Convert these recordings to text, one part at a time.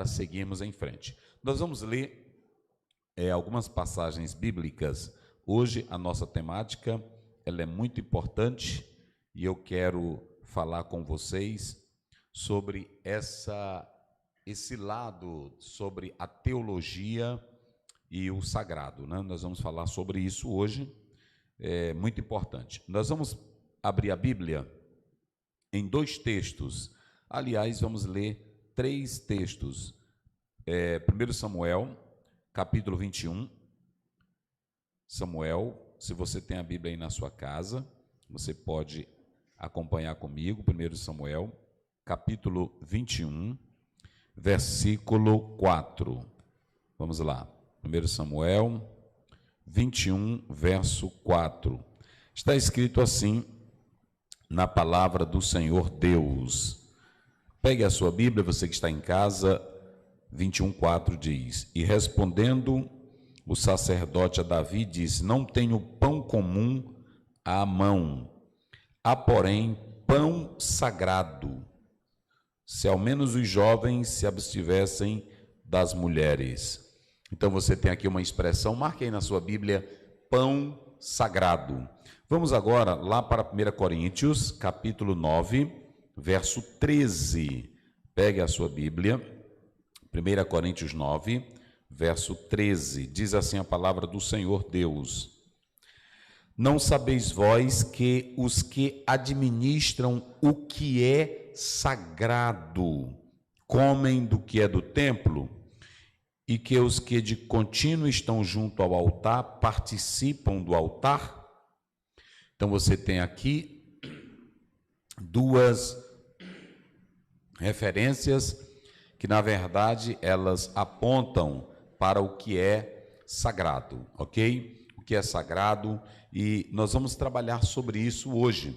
seguirmos em frente. Nós vamos ler algumas passagens bíblicas. Hoje a nossa temática ela é muito importante e eu quero falar com vocês sobre esse lado, sobre a teologia e o sagrado, né? Nós vamos falar sobre isso hoje, é muito importante. Nós vamos abrir a Bíblia em 2 textos, aliás, vamos ler 3 textos. 1 Samuel, capítulo 21. Samuel, se você tem a Bíblia aí na sua casa, você pode acompanhar comigo. 1 Samuel, capítulo 21, versículo 4. Vamos lá. 1 Samuel 21, verso 4. Está escrito assim na palavra do Senhor Deus. Pegue a sua Bíblia, você que está em casa. 21:4 diz: E respondendo o sacerdote a Davi, disse: Não tenho pão comum à mão, há porém pão sagrado, se ao menos os jovens se abstivessem das mulheres. Então você tem aqui uma expressão, marque aí na sua Bíblia, pão sagrado. Vamos agora lá para 1 Coríntios, capítulo 9, verso 13. Pegue a sua Bíblia, 1 Coríntios 9, verso 13. Diz assim a palavra do Senhor Deus: Não sabeis vós que os que administram o que é sagrado comem do que é do templo, e que os que de contínuo estão junto ao altar participam do altar? Então você tem aqui 2 referências que, na verdade, elas apontam para o que é sagrado, ok? O que é sagrado, e nós vamos trabalhar sobre isso hoje,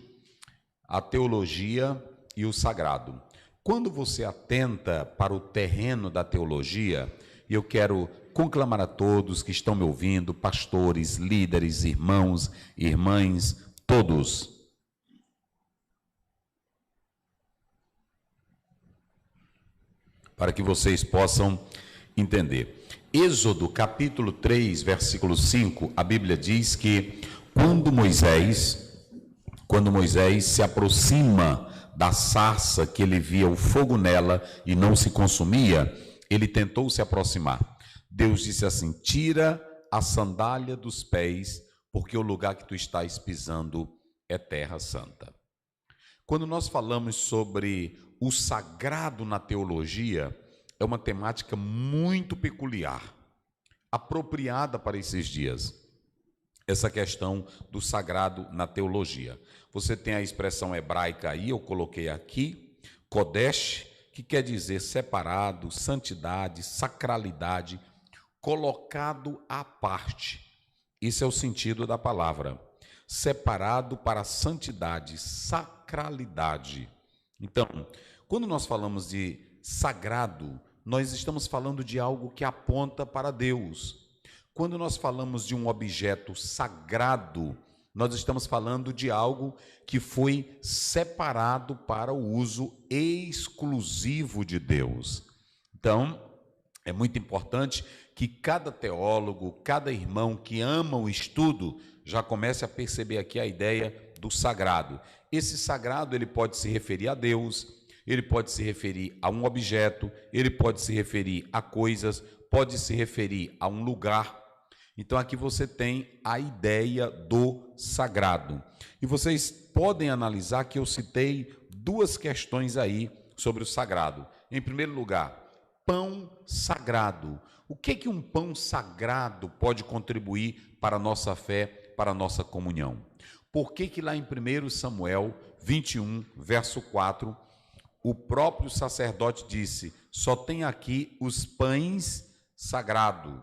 a teologia e o sagrado. Quando você atenta para o terreno da teologia, e eu quero conclamar a todos que estão me ouvindo, pastores, líderes, irmãos, irmãs, todos, para que vocês possam entender. Êxodo capítulo 3, versículo 5, a Bíblia diz que quando Moisés se aproxima da sarça, que ele via o fogo nela e não se consumia, ele tentou se aproximar. Deus disse assim: tira a sandália dos pés, porque o lugar que tu estás pisando é terra santa. Quando nós falamos sobre o sagrado na teologia, é uma temática muito peculiar, apropriada para esses dias, essa questão do sagrado na teologia. Você tem a expressão hebraica aí, eu coloquei aqui, Kodesh, que quer dizer separado, santidade, sacralidade, colocado à parte. Esse é o sentido da palavra. Separado para santidade, sacralidade. Então, quando nós falamos de sagrado, nós estamos falando de algo que aponta para Deus. Quando nós falamos de um objeto sagrado, nós estamos falando de algo que foi separado para o uso exclusivo de Deus. Então, é muito importante que cada teólogo, cada irmão que ama o estudo, já comece a perceber aqui a ideia do sagrado. Esse sagrado, ele pode se referir a Deus, ele pode se referir a um objeto, ele pode se referir a coisas, pode se referir a um lugar. Então aqui você tem a ideia do sagrado. E vocês podem analisar que eu citei 2 questões aí sobre o sagrado. Em primeiro lugar, pão sagrado. O que um pão sagrado pode contribuir para a nossa fé, para a nossa comunhão? Por que lá em 1 Samuel 21, verso 4, o próprio sacerdote disse: só tem aqui os pães sagrados?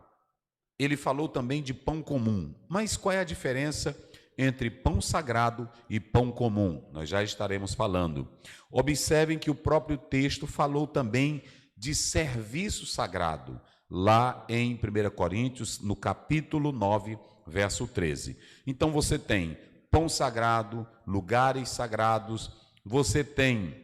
Ele falou também de pão comum. Mas qual é a diferença entre pão sagrado e pão comum? Nós já estaremos falando. Observem que o próprio texto falou também de serviço sagrado, lá em 1 Coríntios, no capítulo 9, verso 13. Então você tem pão sagrado, lugares sagrados, você tem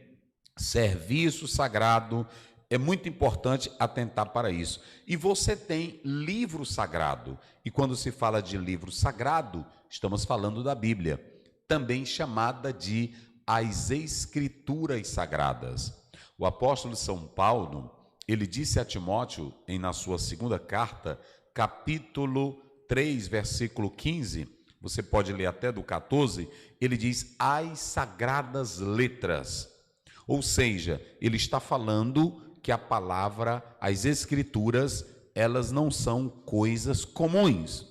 serviço sagrado, É muito importante atentar para isso. E você tem livro sagrado. E quando se fala de livro sagrado, estamos falando da Bíblia, também chamada de as Escrituras Sagradas. O apóstolo São Paulo, ele disse a Timóteo, na sua segunda carta, capítulo 3, versículo 15, você pode ler até do 14, ele diz as sagradas letras. Ou seja, ele está falando que a palavra, as escrituras, elas não são coisas comuns.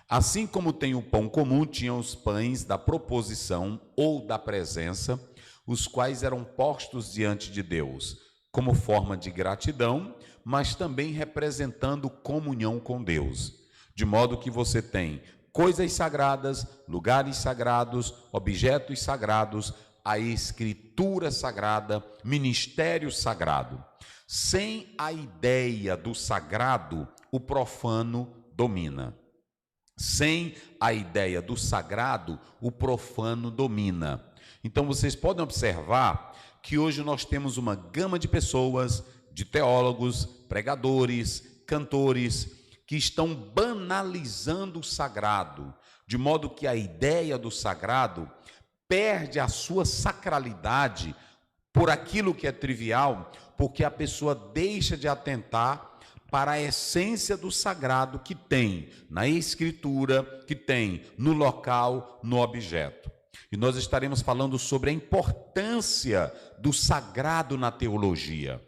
Assim como tem o pão comum, tinham os pães da proposição ou da presença, os quais eram postos diante de Deus, como forma de gratidão, mas também representando comunhão com Deus. De modo que você tem coisas sagradas, lugares sagrados, objetos sagrados, a escritura sagrada, ministério sagrado. Sem a ideia do sagrado, o profano domina. Sem a ideia do sagrado, o profano domina. Então vocês podem observar que hoje nós temos uma gama de pessoas, de teólogos, pregadores, cantores, que estão banalizando o sagrado, de modo que a ideia do sagrado perde a sua sacralidade por aquilo que é trivial, porque a pessoa deixa de atentar para a essência do sagrado que tem na Escritura, que tem no local, no objeto. E nós estaremos falando sobre a importância do sagrado na teologia.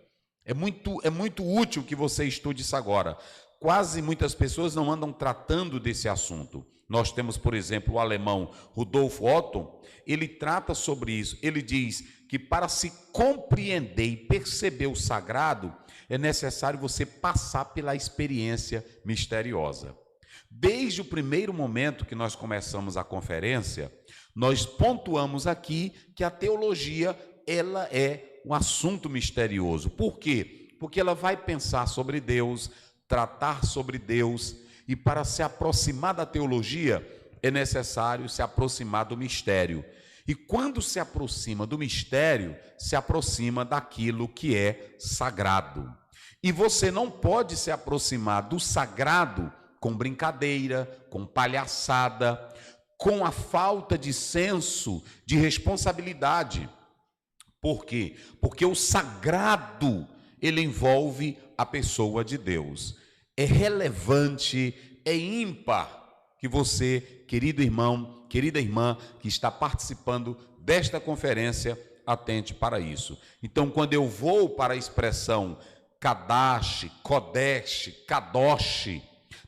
É muito útil que você estude isso agora. Quase muitas pessoas não andam tratando desse assunto. Nós temos, por exemplo, o alemão Rudolf Otto, ele trata sobre isso. Ele diz que para se compreender e perceber o sagrado, é necessário você passar pela experiência misteriosa. Desde o primeiro momento que nós começamos a conferência, nós pontuamos aqui que a teologia, ela é um assunto misterioso. Por quê? Porque ela vai pensar sobre Deus, tratar sobre Deus, e para se aproximar da teologia, é necessário se aproximar do mistério. E quando se aproxima do mistério, se aproxima daquilo que é sagrado. E você não pode se aproximar do sagrado com brincadeira, com palhaçada, com a falta de senso de responsabilidade. Por quê? Porque o sagrado, ele envolve a pessoa de Deus. É relevante, é ímpar que você, querido irmão, querida irmã, que está participando desta conferência, atente para isso. Então, quando eu vou para a expressão Kadash, Kodesh, Kadosh,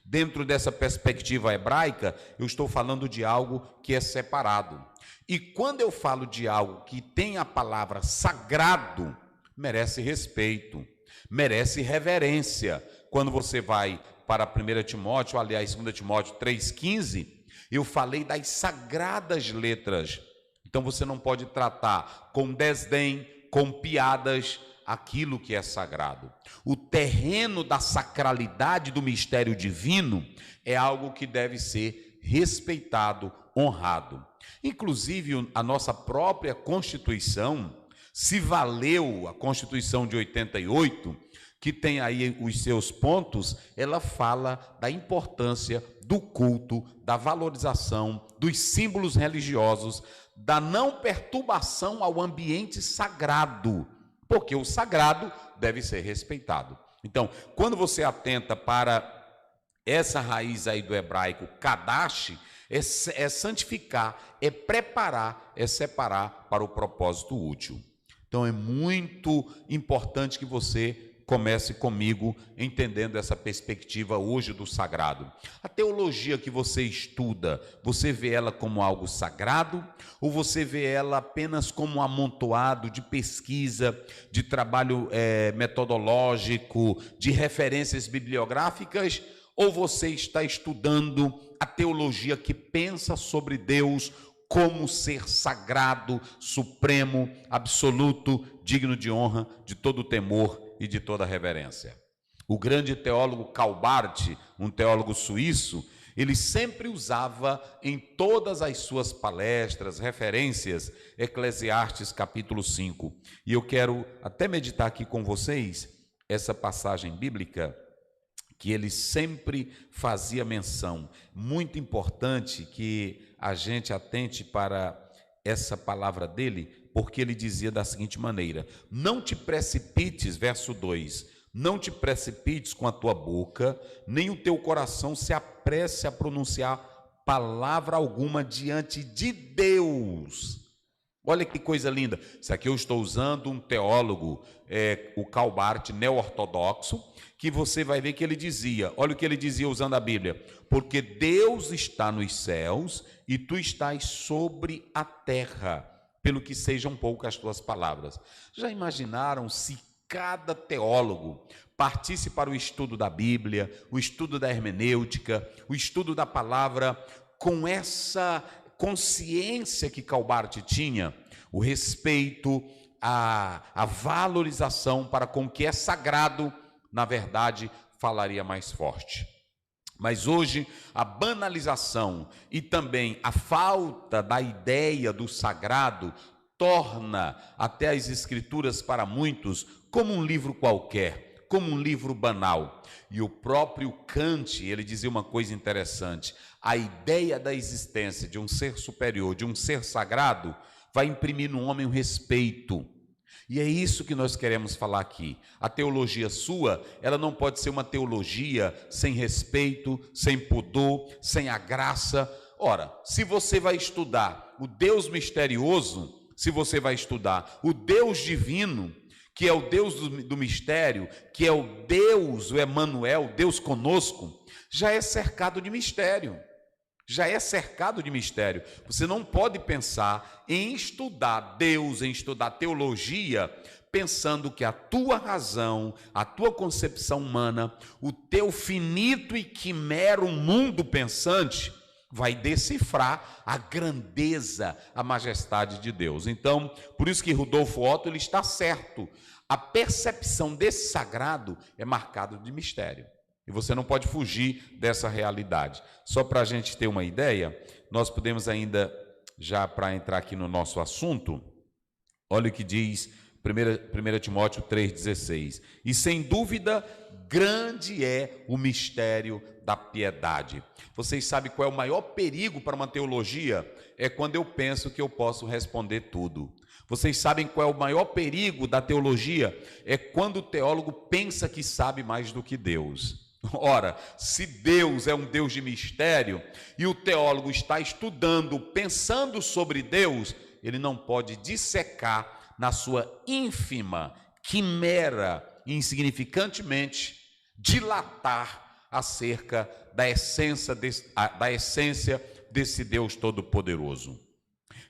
dentro dessa perspectiva hebraica, eu estou falando de algo que é separado. E quando eu falo de algo que tem a palavra sagrado, merece respeito, merece reverência. Quando você vai para 1 Timóteo, aliás, 2 Timóteo 3,15, eu falei das sagradas letras. Então você não pode tratar com desdém, com piadas, aquilo que é sagrado. O terreno da sacralidade do mistério divino é algo que deve ser respeitado, honrado. Inclusive, a nossa própria Constituição se valeu, a Constituição de 88, que tem aí os seus pontos, ela fala da importância do culto, da valorização, dos símbolos religiosos, da não perturbação ao ambiente sagrado, porque o sagrado deve ser respeitado. Então, quando você atenta para essa raiz aí do hebraico, Kadash, é santificar, é preparar, é separar para o propósito útil. Então, é muito importante que você comece comigo entendendo essa perspectiva hoje do sagrado. A teologia que você estuda, você vê ela como algo sagrado ou você vê ela apenas como um amontoado de pesquisa, de trabalho metodológico, de referências bibliográficas, ou você está estudando a teologia que pensa sobre Deus como ser sagrado, supremo, absoluto, digno de honra, de todo temor e de toda reverência? O grande teólogo Karl Barth, um teólogo suíço, Ele sempre usava em todas as suas palestras, referências, Eclesiastes capítulo 5. E eu quero até meditar aqui com vocês essa passagem bíblica que ele sempre fazia menção. Muito importante que a gente atente para essa palavra dele, porque ele dizia da seguinte maneira: não te precipites, verso 2, não te precipites com a tua boca, nem o teu coração se apresse a pronunciar palavra alguma diante de Deus. Olha que coisa linda. Isso aqui eu estou usando um teólogo, o Karl Barth, neo-ortodoxo, que você vai ver que ele dizia, olha o que ele dizia usando a Bíblia: porque Deus está nos céus e tu estás sobre a terra, pelo que sejam poucas as tuas palavras. Já imaginaram se cada teólogo partisse para o estudo da Bíblia, o estudo da hermenêutica, o estudo da palavra, com essa consciência que Karl Barth tinha, o respeito, a valorização para com o que é sagrado, na verdade, falaria mais forte. Mas hoje, a banalização e também a falta da ideia do sagrado torna até as Escrituras para muitos como um livro qualquer, como um livro banal. E o próprio Kant, ele dizia uma coisa interessante: a ideia da existência de um ser superior, de um ser sagrado, vai imprimir no homem um respeito. E é isso que nós queremos falar aqui. A teologia sua, ela não pode ser uma teologia sem respeito, sem pudor, sem a graça. Ora, se você vai estudar o Deus misterioso, se você vai estudar o Deus divino, que é o Deus do mistério, que é o Deus, o Emanuel, Deus conosco, já é cercado de mistério. Já é cercado de mistério. Você não pode pensar em estudar Deus, em estudar teologia, pensando que a tua razão, a tua concepção humana, o teu finito e quimero mundo pensante vai decifrar a grandeza, a majestade de Deus. Então, por isso que Rudolfo Otto, ele está certo. A percepção desse sagrado é marcada de mistério. E você não pode fugir dessa realidade. Só para a gente ter uma ideia, nós podemos ainda, já para entrar aqui no nosso assunto, olha o que diz 1 Timóteo 3,16. E sem dúvida, grande é o mistério da piedade. Vocês sabem qual é o maior perigo para uma teologia? É quando eu penso que eu posso responder tudo. Vocês sabem qual é o maior perigo da teologia? É quando o teólogo pensa que sabe mais do que Deus. Ora, se Deus é um Deus de mistério e o teólogo está estudando, pensando sobre Deus, ele não pode dissecar na sua ínfima, quimera, insignificantemente, dilatar acerca da essência desse Deus Todo-Poderoso.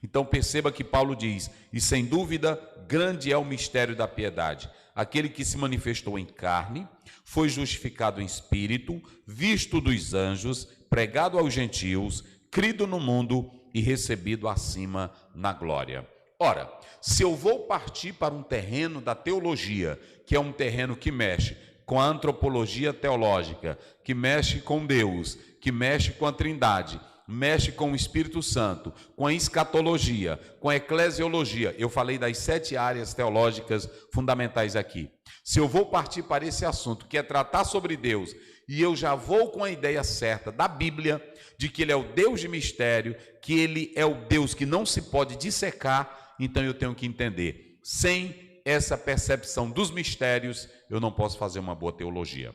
Então perceba que Paulo diz: e sem dúvida grande é o mistério da piedade. Aquele que se manifestou em carne, foi justificado em espírito, visto dos anjos, pregado aos gentios, crido no mundo e recebido acima na glória. Ora, se eu vou partir para um terreno da teologia, que é um terreno que mexe com a antropologia teológica, que mexe com Deus, que mexe com a Trindade, mexe com o Espírito Santo, com a escatologia, com a eclesiologia. Eu falei das 7 áreas teológicas fundamentais aqui. Se eu vou partir para esse assunto, que é tratar sobre Deus, e eu já vou com a ideia certa da Bíblia, de que Ele é o Deus de mistério, que Ele é o Deus que não se pode dissecar, então eu tenho que entender. Sem essa percepção dos mistérios, eu não posso fazer uma boa teologia.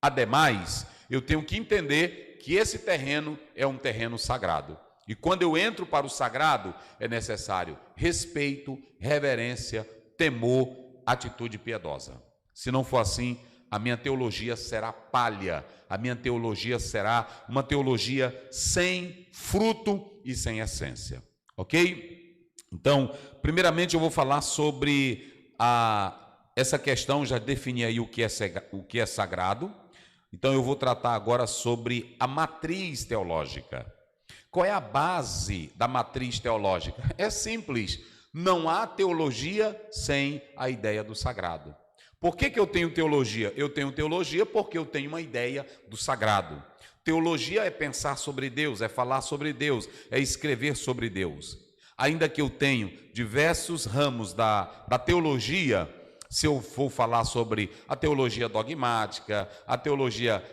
Ademais, eu tenho que entender que esse terreno é um terreno sagrado. E quando eu entro para o sagrado, é necessário respeito, reverência, temor, atitude piedosa. Se não for assim, a minha teologia será palha, a minha teologia será uma teologia sem fruto e sem essência. Ok? Então, primeiramente eu vou falar sobre essa questão, já defini aí o que é sagrado. Então eu vou tratar agora sobre a matriz teológica. Qual é a base da matriz teológica? É simples, não há teologia sem a ideia do sagrado. Por que eu tenho teologia? Eu tenho teologia porque eu tenho uma ideia do sagrado. Teologia é pensar sobre Deus, é falar sobre Deus, é escrever sobre Deus. Ainda que eu tenho diversos ramos da teologia, se eu for falar sobre a teologia dogmática, a teologia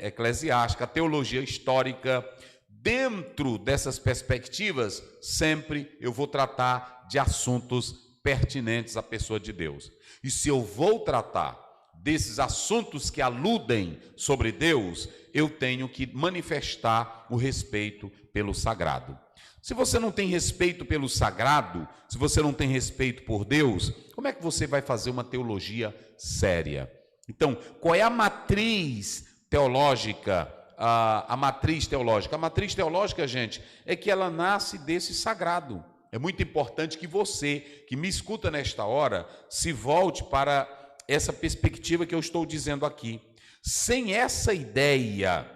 eclesiástica, a teologia histórica, dentro dessas perspectivas, sempre eu vou tratar de assuntos pertinentes à pessoa de Deus. E se eu vou tratar desses assuntos que aludem sobre Deus, eu tenho que manifestar o respeito pelo sagrado. Se você não tem respeito pelo sagrado, se você não tem respeito por Deus, como é que você vai fazer uma teologia séria? Então, qual é a matriz teológica? A matriz teológica. A matriz teológica, gente, é que ela nasce desse sagrado. É muito importante que você, que me escuta nesta hora, se volte para essa perspectiva que eu estou dizendo aqui. Sem essa ideia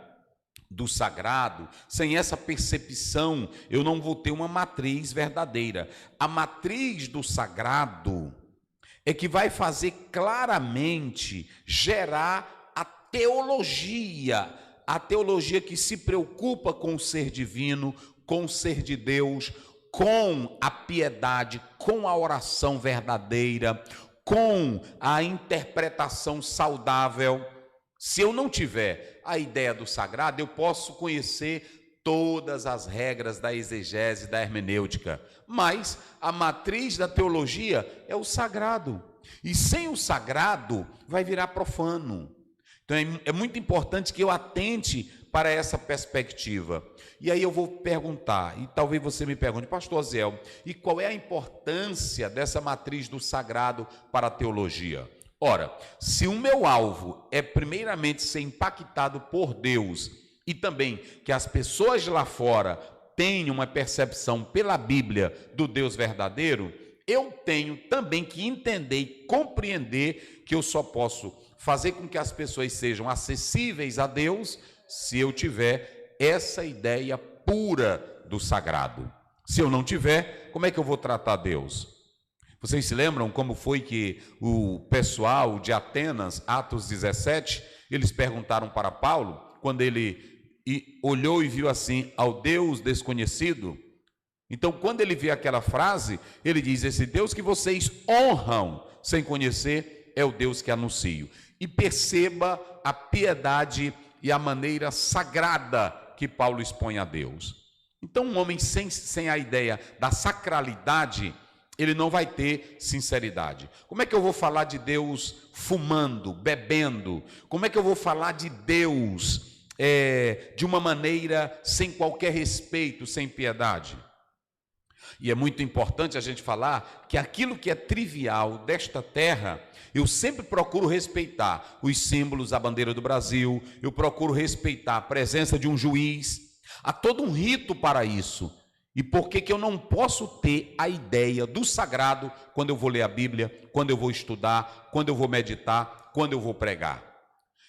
do sagrado, sem essa percepção, eu não vou ter uma matriz verdadeira. A matriz do sagrado é que vai fazer claramente gerar a teologia que se preocupa com o ser divino, com o ser de Deus, com a piedade, com a oração verdadeira, com a interpretação saudável. Se eu não tiver a ideia do sagrado, eu posso conhecer todas as regras da exegese, da hermenêutica, mas a matriz da teologia é o sagrado, e sem o sagrado vai virar profano. Então é muito importante que eu atente para essa perspectiva. E aí eu vou perguntar, e talvez você me pergunte, pastor Aziel, e qual é a importância dessa matriz do sagrado para a teologia? Ora, se o meu alvo é primeiramente ser impactado por Deus e também que as pessoas lá fora tenham uma percepção pela Bíblia do Deus verdadeiro, eu tenho também que entender e compreender que eu só posso fazer com que as pessoas sejam acessíveis a Deus se eu tiver essa ideia pura do sagrado. Se eu não tiver, como é que eu vou tratar Deus? Vocês se lembram como foi que o pessoal de Atenas, Atos 17, eles perguntaram para Paulo, quando ele olhou e viu assim, ao Deus desconhecido? Então, quando ele vê aquela frase, ele diz, esse Deus que vocês honram sem conhecer, é o Deus que anuncio. E perceba a piedade e a maneira sagrada que Paulo expõe a Deus. Então, um homem sem a ideia da sacralidade, ele não vai ter sinceridade. Como é que eu vou falar de Deus fumando, bebendo? Como é que eu vou falar de Deus de uma maneira sem qualquer respeito, sem piedade? E é muito importante a gente falar que aquilo que é trivial desta terra, eu sempre procuro respeitar os símbolos, a bandeira do Brasil, eu procuro respeitar a presença de um juiz, há todo um rito para isso. E por que eu não posso ter a ideia do sagrado quando eu vou ler a Bíblia, quando eu vou estudar, quando eu vou meditar, quando eu vou pregar?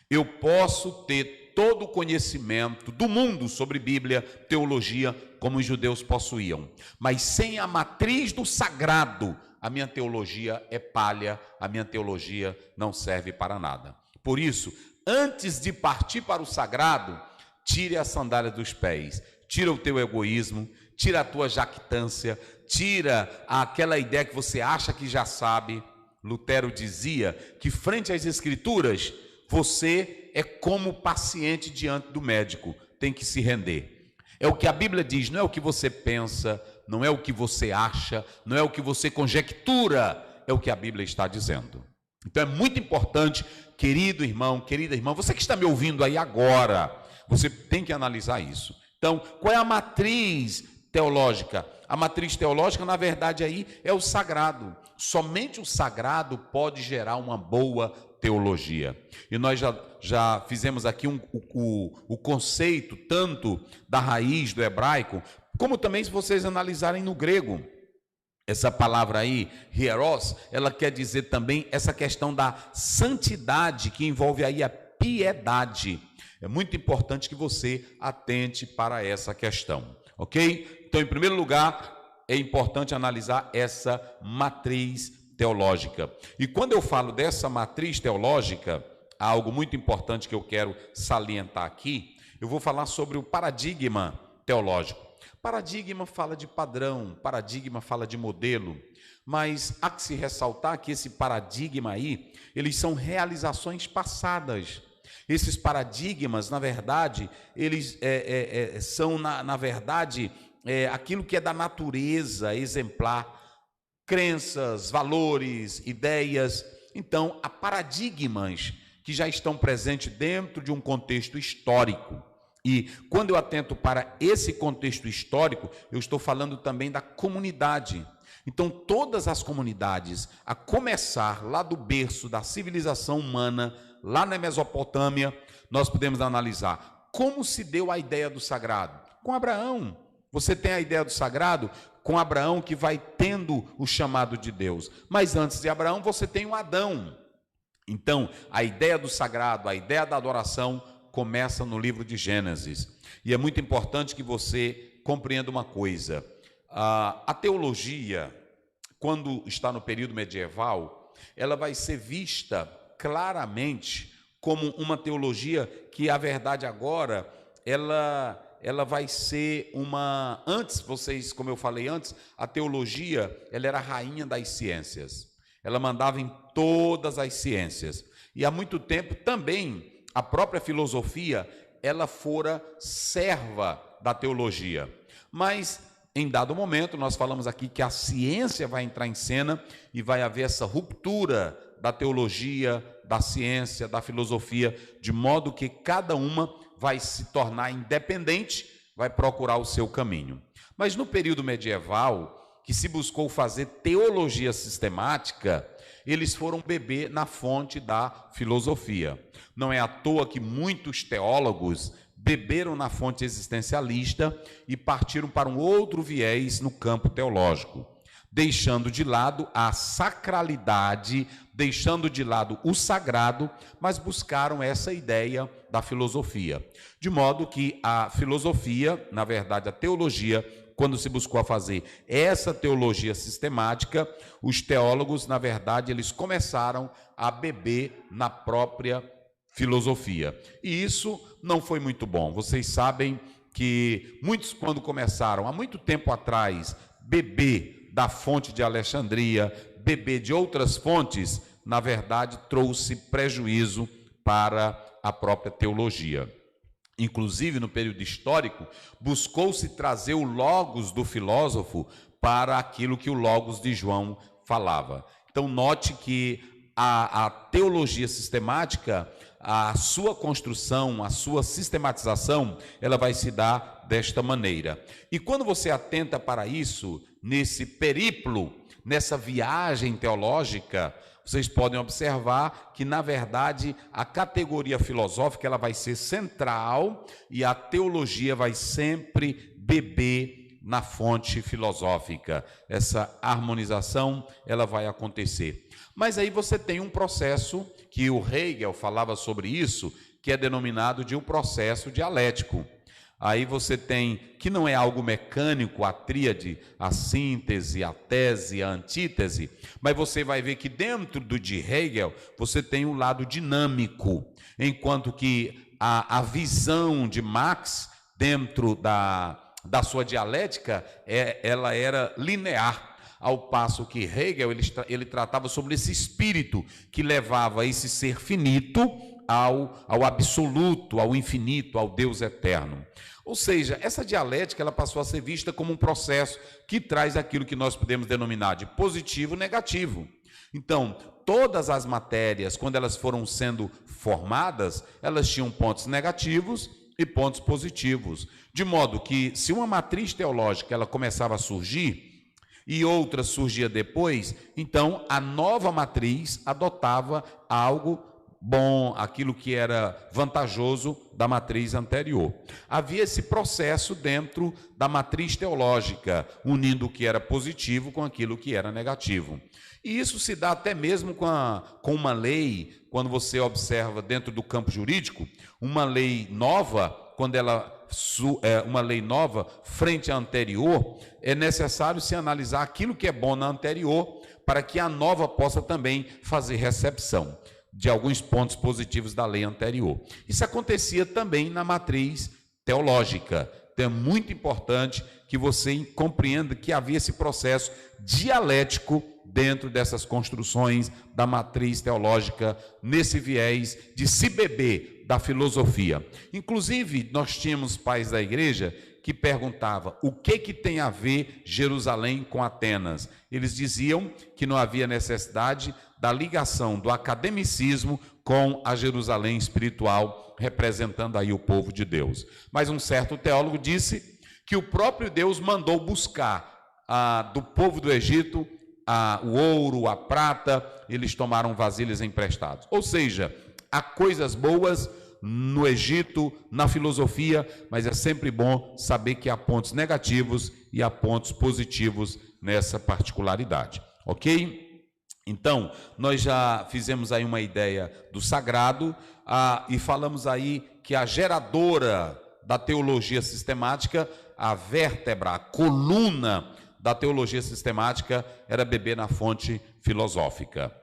Eu posso ter todo o conhecimento do mundo sobre Bíblia, teologia, como os judeus possuíam. Mas sem a matriz do sagrado, a minha teologia é palha, a minha teologia não serve para nada. Por isso, antes de partir para o sagrado, tire a sandália dos pés, tira o teu egoísmo, tira a tua jactância, tira aquela ideia que você acha que já sabe. Lutero dizia que frente às Escrituras, você é como paciente diante do médico, tem que se render. É o que a Bíblia diz, não é o que você pensa, não é o que você acha, não é o que você conjectura, é o que a Bíblia está dizendo. Então é muito importante, querido irmão, querida irmã, você que está me ouvindo aí agora, você tem que analisar isso. Então, qual é a matriz teológica? A matriz teológica, na verdade, aí é o sagrado. Somente o sagrado pode gerar uma boa teologia. E nós já fizemos aqui o conceito tanto da raiz do hebraico, como também se vocês analisarem no grego. Essa palavra aí, hieros, ela quer dizer também essa questão da santidade, que envolve aí a piedade. É muito importante que você atente para essa questão, ok? Então, em primeiro lugar, é importante analisar essa matriz teológica. E quando eu falo dessa matriz teológica, há algo muito importante que eu quero salientar aqui, eu vou falar sobre o paradigma teológico. Paradigma fala de padrão, paradigma fala de modelo, mas há que se ressaltar que esse paradigma aí, eles são realizações passadas. Esses paradigmas, na verdade, eles são, na verdade, aquilo que é da natureza exemplar, crenças, valores, ideias. Então, há paradigmas que já estão presentes dentro de um contexto histórico. E quando eu atento para esse contexto histórico, eu estou falando também da comunidade. Então, todas as comunidades, a começar lá do berço da civilização humana, lá na Mesopotâmia, nós podemos analisar como se deu a ideia do sagrado. Com Abraão. Você tem a ideia do sagrado com Abraão, que vai tendo o chamado de Deus. Mas antes de Abraão, você tem o Adão. Então, a ideia do sagrado, a ideia da adoração, começa no livro de Gênesis. E é muito importante que você compreenda uma coisa. A teologia, quando está no período medieval, ela vai ser vista claramente como uma teologia que, a verdade agora, ela vai ser uma... Antes, vocês, como eu falei antes, a teologia, ela era a rainha das ciências. Ela mandava em todas as ciências. E há muito tempo também a própria filosofia, ela fora serva da teologia. Mas, em dado momento, nós falamos aqui que a ciência vai entrar em cena e vai haver essa ruptura da teologia, da ciência, da filosofia, de modo que cada uma vai se tornar independente, vai procurar o seu caminho. Mas no período medieval, que se buscou fazer teologia sistemática, eles foram beber na fonte da filosofia. Não é à toa que muitos teólogos beberam na fonte existencialista e partiram para um outro viés no campo teológico, deixando de lado a sacralidade, deixando de lado o sagrado, mas buscaram essa ideia da filosofia. De modo que a filosofia, na verdade a teologia, quando se buscou a fazer essa teologia sistemática, os teólogos, na verdade, eles começaram a beber na própria filosofia. E isso não foi muito bom. Vocês sabem que muitos, quando começaram, há muito tempo atrás, beber da fonte de Alexandria, beber de outras fontes, na verdade, trouxe prejuízo para a própria teologia. Inclusive, no período histórico, buscou-se trazer o logos do filósofo para aquilo que o logos de João falava. Então, note que a teologia sistemática, a sua construção, a sua sistematização, ela vai se dar desta maneira. E quando você atenta para isso, nesse periplo, nessa viagem teológica, vocês podem observar que, na verdade, a categoria filosófica ela vai ser central e a teologia vai sempre beber na fonte filosófica. Essa harmonização ela vai acontecer. Mas aí você tem um processo que o Hegel falava sobre isso, que é denominado de um processo dialético. Aí você tem, que não é algo mecânico, a tríade, a síntese, a tese, a antítese, mas você vai ver que dentro do de Hegel, você tem um lado dinâmico, enquanto que a visão de Marx, dentro da sua dialética, ela era linear, ao passo que Hegel, ele tratava sobre esse espírito que levava esse ser finito ao absoluto, ao infinito, ao Deus eterno. Ou seja, essa dialética ela passou a ser vista como um processo que traz aquilo que nós podemos denominar de positivo e negativo. Então, todas as matérias, quando elas foram sendo formadas, elas tinham pontos negativos e pontos positivos. De modo que, se uma matriz teológica ela começava a surgir e outra surgia depois, então a nova matriz adotava algo bom, aquilo que era vantajoso da matriz anterior. Havia esse processo dentro da matriz teológica, unindo o que era positivo com aquilo que era negativo. E isso se dá até mesmo com uma lei, quando você observa dentro do campo jurídico, uma lei nova, quando ela uma lei nova frente à anterior, é necessário se analisar aquilo que é bom na anterior, para que a nova possa também fazer recepção. de alguns pontos positivos da lei anterior. Isso acontecia também na matriz teológica. Então é muito importante que você compreenda que havia esse processo dialético dentro dessas construções da matriz teológica, nesse viés de se beber da filosofia. Inclusive, nós tínhamos pais da igreja que perguntavam o que tem a ver Jerusalém com Atenas. Eles diziam que não havia necessidade da ligação do academicismo com a Jerusalém espiritual, representando aí o povo de Deus. Mas um certo teólogo disse que o próprio Deus mandou buscar do povo do Egito o ouro, a prata, eles tomaram vasilhas emprestadas. Ou seja, há coisas boas no Egito, na filosofia, mas é sempre bom saber que há pontos negativos e há pontos positivos nessa particularidade, ok? Então, nós já fizemos aí uma ideia do sagrado e falamos aí que a geradora da teologia sistemática, a vértebra, a coluna da teologia sistemática era beber na fonte filosófica.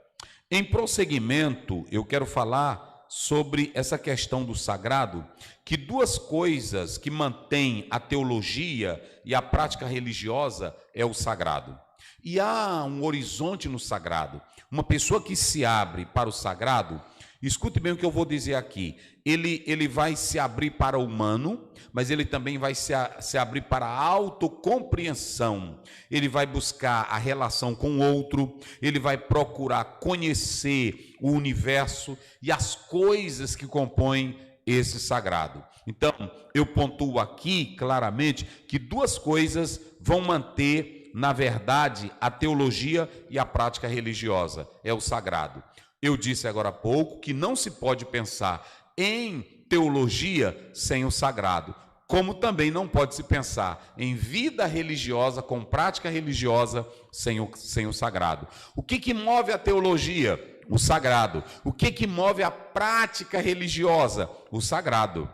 Em prosseguimento, eu quero falar sobre essa questão do sagrado, que duas coisas que mantêm a teologia e a prática religiosa é o sagrado. E há um horizonte no sagrado. Uma pessoa que se abre para o sagrado, escute bem o que eu vou dizer aqui, ele vai se abrir para o humano, mas ele também vai se abrir para a autocompreensão. Ele vai buscar a relação com o outro, ele vai procurar conhecer o universo e as coisas que compõem esse sagrado. Então, eu pontuo aqui claramente que duas coisas vão manter, na verdade, a teologia e a prática religiosa, é o sagrado. Eu disse agora há pouco que não se pode pensar em teologia sem o sagrado, como também não pode se pensar em vida religiosa, com prática religiosa, sem o sagrado. O que move a teologia? O sagrado. O que move a prática religiosa? O sagrado.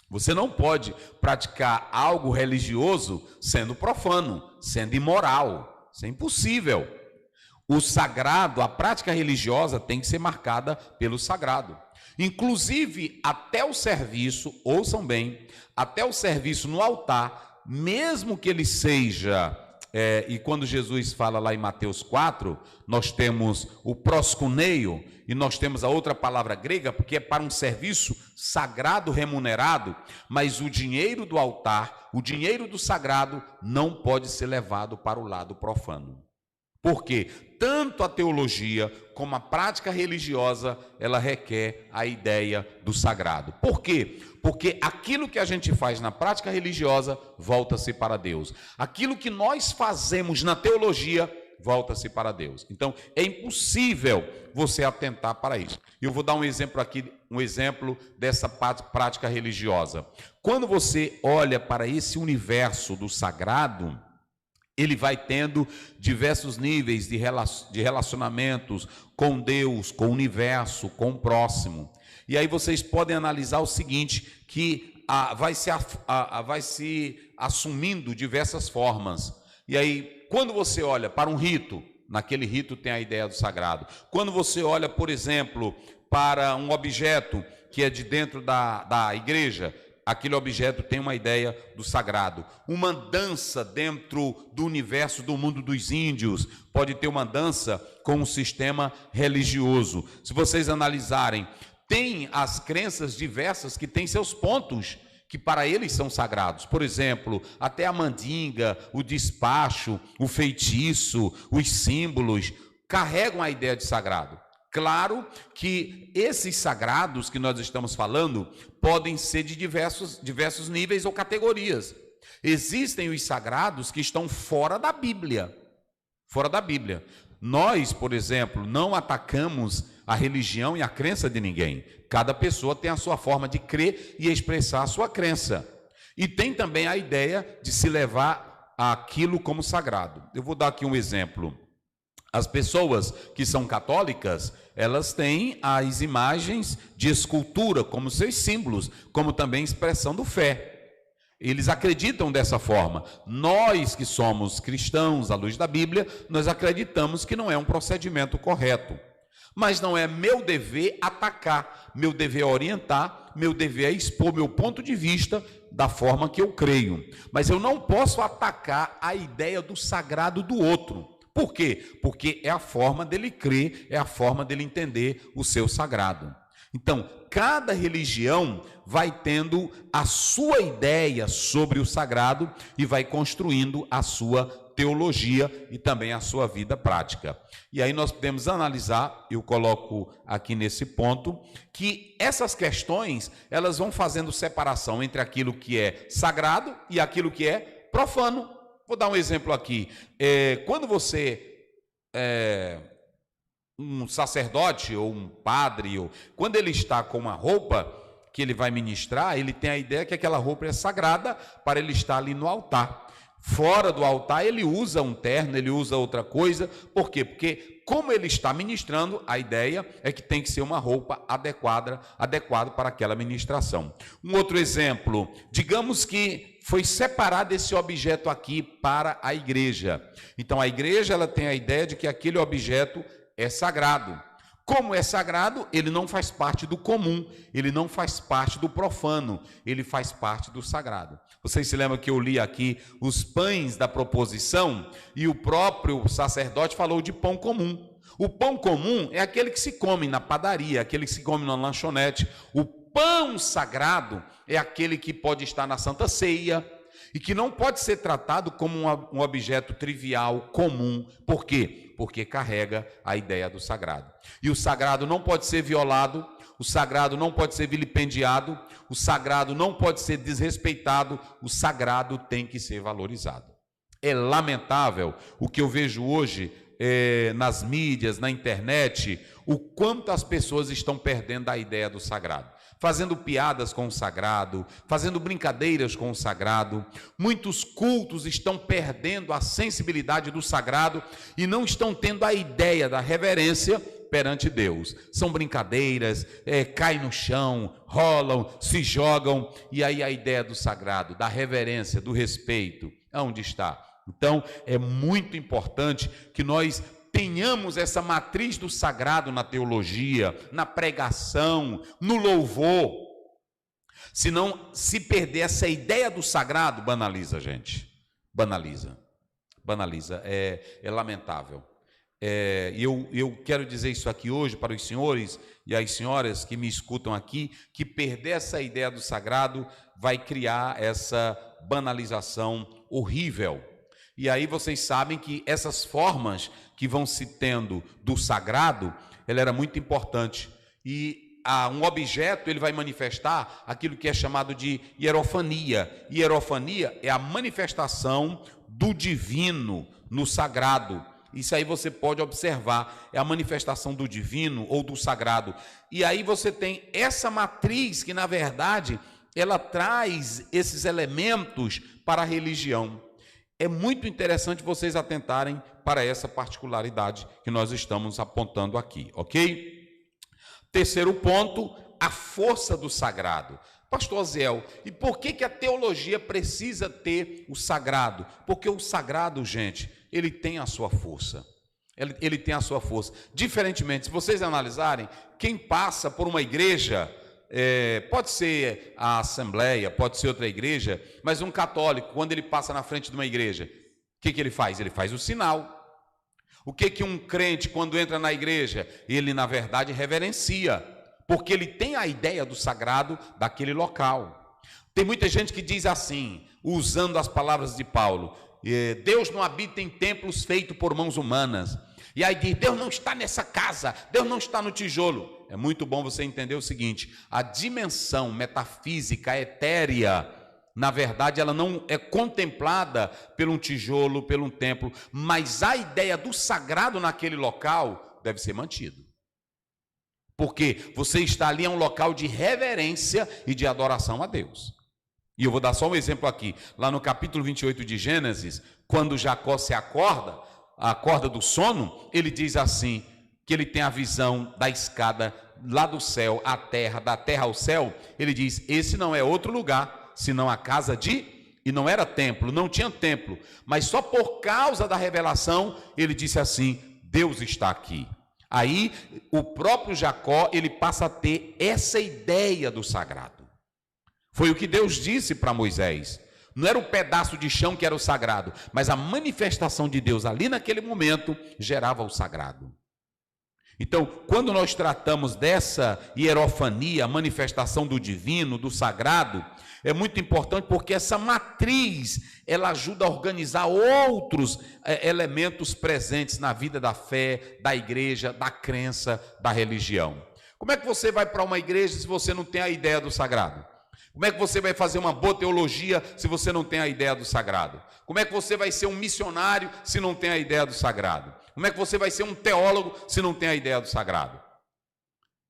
Você não pode praticar algo religioso sendo profano, sendo imoral. Isso é impossível. O sagrado, a prática religiosa tem que ser marcada pelo sagrado. Inclusive, até o serviço, ouçam bem, até o serviço no altar, mesmo que ele seja, e quando Jesus fala lá em Mateus 4, nós temos o proskuneio, e nós temos a outra palavra grega, porque é para um serviço sagrado remunerado, mas o dinheiro do altar, o dinheiro do sagrado, não pode ser levado para o lado profano. Porque tanto a teologia como a prática religiosa, ela requer a ideia do sagrado. Por quê? Porque aquilo que a gente faz na prática religiosa, volta-se para Deus. Aquilo que nós fazemos na teologia, volta-se para Deus. Então, é impossível você atentar para isso. Eu vou dar um exemplo aqui, um exemplo dessa prática religiosa. Quando você olha para esse universo do sagrado, ele vai tendo diversos níveis de relacionamentos com Deus, com o universo, com o próximo. E aí vocês podem analisar o seguinte, que vai se assumindo diversas formas. E aí, quando você olha para um rito, naquele rito tem a ideia do sagrado. Quando você olha, por exemplo, para um objeto que é de dentro da igreja, aquele objeto tem uma ideia do sagrado. Uma dança dentro do universo do mundo dos índios pode ter uma dança com um sistema religioso. Se vocês analisarem, tem as crenças diversas que têm seus pontos que para eles são sagrados. Por exemplo, até a mandinga, o despacho, o feitiço, os símbolos carregam a ideia de sagrado. Claro que esses sagrados que nós estamos falando podem ser de diversos níveis ou categorias. Existem os sagrados que estão fora da Bíblia. Fora da Bíblia. Nós, por exemplo, não atacamos a religião e a crença de ninguém. Cada pessoa tem a sua forma de crer e expressar a sua crença. E tem também a ideia de se levar aquilo como sagrado. Eu vou dar aqui um exemplo. As pessoas que são católicas, elas têm as imagens de escultura como seus símbolos, como também expressão do fé. Eles acreditam dessa forma. Nós que somos cristãos, à luz da Bíblia, nós acreditamos que não é um procedimento correto. Mas não é meu dever atacar, meu dever é orientar, meu dever é expor meu ponto de vista da forma que eu creio. Mas eu não posso atacar a ideia do sagrado do outro. Por quê? Porque é a forma dele crer, é a forma dele entender o seu sagrado. Então, cada religião vai tendo a sua ideia sobre o sagrado e vai construindo a sua teologia e também a sua vida prática. E aí nós podemos analisar, eu coloco aqui nesse ponto, que essas questões, elas vão fazendo separação entre aquilo que é sagrado e aquilo que é profano. Vou dar um exemplo aqui. Quando você um sacerdote ou um padre, quando ele está com uma roupa que ele vai ministrar, ele tem a ideia que aquela roupa é sagrada para ele estar ali no altar. Fora do altar ele usa um terno, ele usa outra coisa. Por quê? Porque como ele está ministrando, a ideia é que tem que ser uma roupa adequada para aquela ministração. Um outro exemplo, digamos que foi separado esse objeto aqui para a igreja. Então a igreja ela tem a ideia de que aquele objeto é sagrado. Como é sagrado, ele não faz parte do comum, ele não faz parte do profano, ele faz parte do sagrado. Vocês se lembram que eu li aqui os pães da proposição e o próprio sacerdote falou de pão comum. O pão comum é aquele que se come na padaria, aquele que se come na lanchonete. O pão sagrado é aquele que pode estar na Santa Ceia e que não pode ser tratado como um objeto trivial, comum. Por quê? Porque carrega a ideia do sagrado. E o sagrado não pode ser violado, o sagrado não pode ser vilipendiado, o sagrado não pode ser desrespeitado, o sagrado tem que ser valorizado. É lamentável o que eu vejo hoje nas mídias, na internet, o quanto as pessoas estão perdendo a ideia do sagrado. Fazendo piadas com o sagrado, fazendo brincadeiras com o sagrado. Muitos cultos estão perdendo a sensibilidade do sagrado e não estão tendo a ideia da reverência perante Deus. São brincadeiras, caem no chão, rolam, se jogam, e aí a ideia do sagrado, da reverência, do respeito, aonde está? Então, é muito importante que nós tenhamos essa matriz do sagrado na teologia, na pregação, no louvor. Senão, se perder essa ideia do sagrado, banaliza, gente. Banaliza. É lamentável. Eu quero dizer isso aqui hoje para os senhores e as senhoras que me escutam aqui, que perder essa ideia do sagrado vai criar essa banalização horrível. E aí vocês sabem que essas formas que vão se tendo do sagrado, ela era muito importante. E um objeto, ele vai manifestar aquilo que é chamado de hierofania. Hierofania é a manifestação do divino no sagrado. Isso aí você pode observar, é a manifestação do divino ou do sagrado. E aí você tem essa matriz que, na verdade, ela traz esses elementos para a religião. É muito interessante vocês atentarem para essa particularidade que nós estamos apontando aqui, ok? Terceiro ponto, a força do sagrado. Pastor Zéu, e por que a teologia precisa ter o sagrado? Porque o sagrado, gente, ele tem a sua força. Ele tem a sua força. Diferentemente, se vocês analisarem, quem passa por uma igreja, pode ser a Assembleia, pode ser outra igreja, mas um católico, quando ele passa na frente de uma igreja, o que ele faz? Ele faz o sinal. O que um crente, quando entra na igreja, ele, na verdade, reverencia, porque ele tem a ideia do sagrado daquele local. Tem muita gente que diz assim, usando as palavras de Paulo, Deus não habita em templos feitos por mãos humanas. E aí diz, Deus não está nessa casa, Deus não está no tijolo. É muito bom você entender o seguinte, a dimensão metafísica, etérea, na verdade ela não é contemplada por um tijolo, por um templo, mas a ideia do sagrado naquele local deve ser mantido. Porque você está ali, é um local de reverência e de adoração a Deus. E eu vou dar só um exemplo aqui, lá no capítulo 28 de Gênesis, quando Jacó se acorda do sono, ele diz assim, que ele tem a visão da escada lá do céu à terra, da terra ao céu. Ele diz, esse não é outro lugar, senão a casa e não era templo, não tinha templo, mas só por causa da revelação, ele disse assim, Deus está aqui. Aí o próprio Jacó, ele passa a ter essa ideia do sagrado. Foi o que Deus disse para Moisés. Não era o pedaço de chão que era o sagrado, mas a manifestação de Deus ali naquele momento gerava o sagrado. Então, quando nós tratamos dessa hierofania, a manifestação do divino, do sagrado, é muito importante porque essa matriz, ela ajuda a organizar outros elementos presentes na vida da fé, da igreja, da crença, da religião. Como é que você vai para uma igreja se você não tem a ideia do sagrado? Como é que você vai fazer uma boa teologia se você não tem a ideia do sagrado? Como é que você vai ser um missionário se não tem a ideia do sagrado? Como é que você vai ser um teólogo se não tem a ideia do sagrado?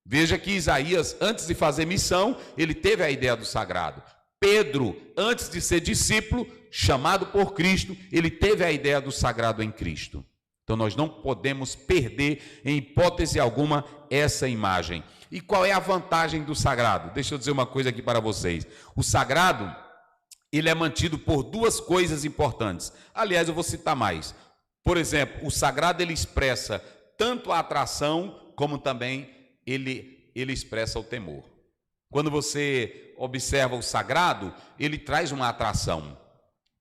Veja que Isaías, antes de fazer missão, ele teve a ideia do sagrado. Pedro, antes de ser discípulo, chamado por Cristo, ele teve a ideia do sagrado em Cristo. Então nós não podemos perder, em hipótese alguma, essa imagem. E qual é a vantagem do sagrado? Deixa eu dizer uma coisa aqui para vocês. O sagrado, ele é mantido por duas coisas importantes. Aliás, eu vou citar mais. Por exemplo, o sagrado, ele expressa tanto a atração, como também ele expressa o temor. Quando você observa o sagrado, ele traz uma atração.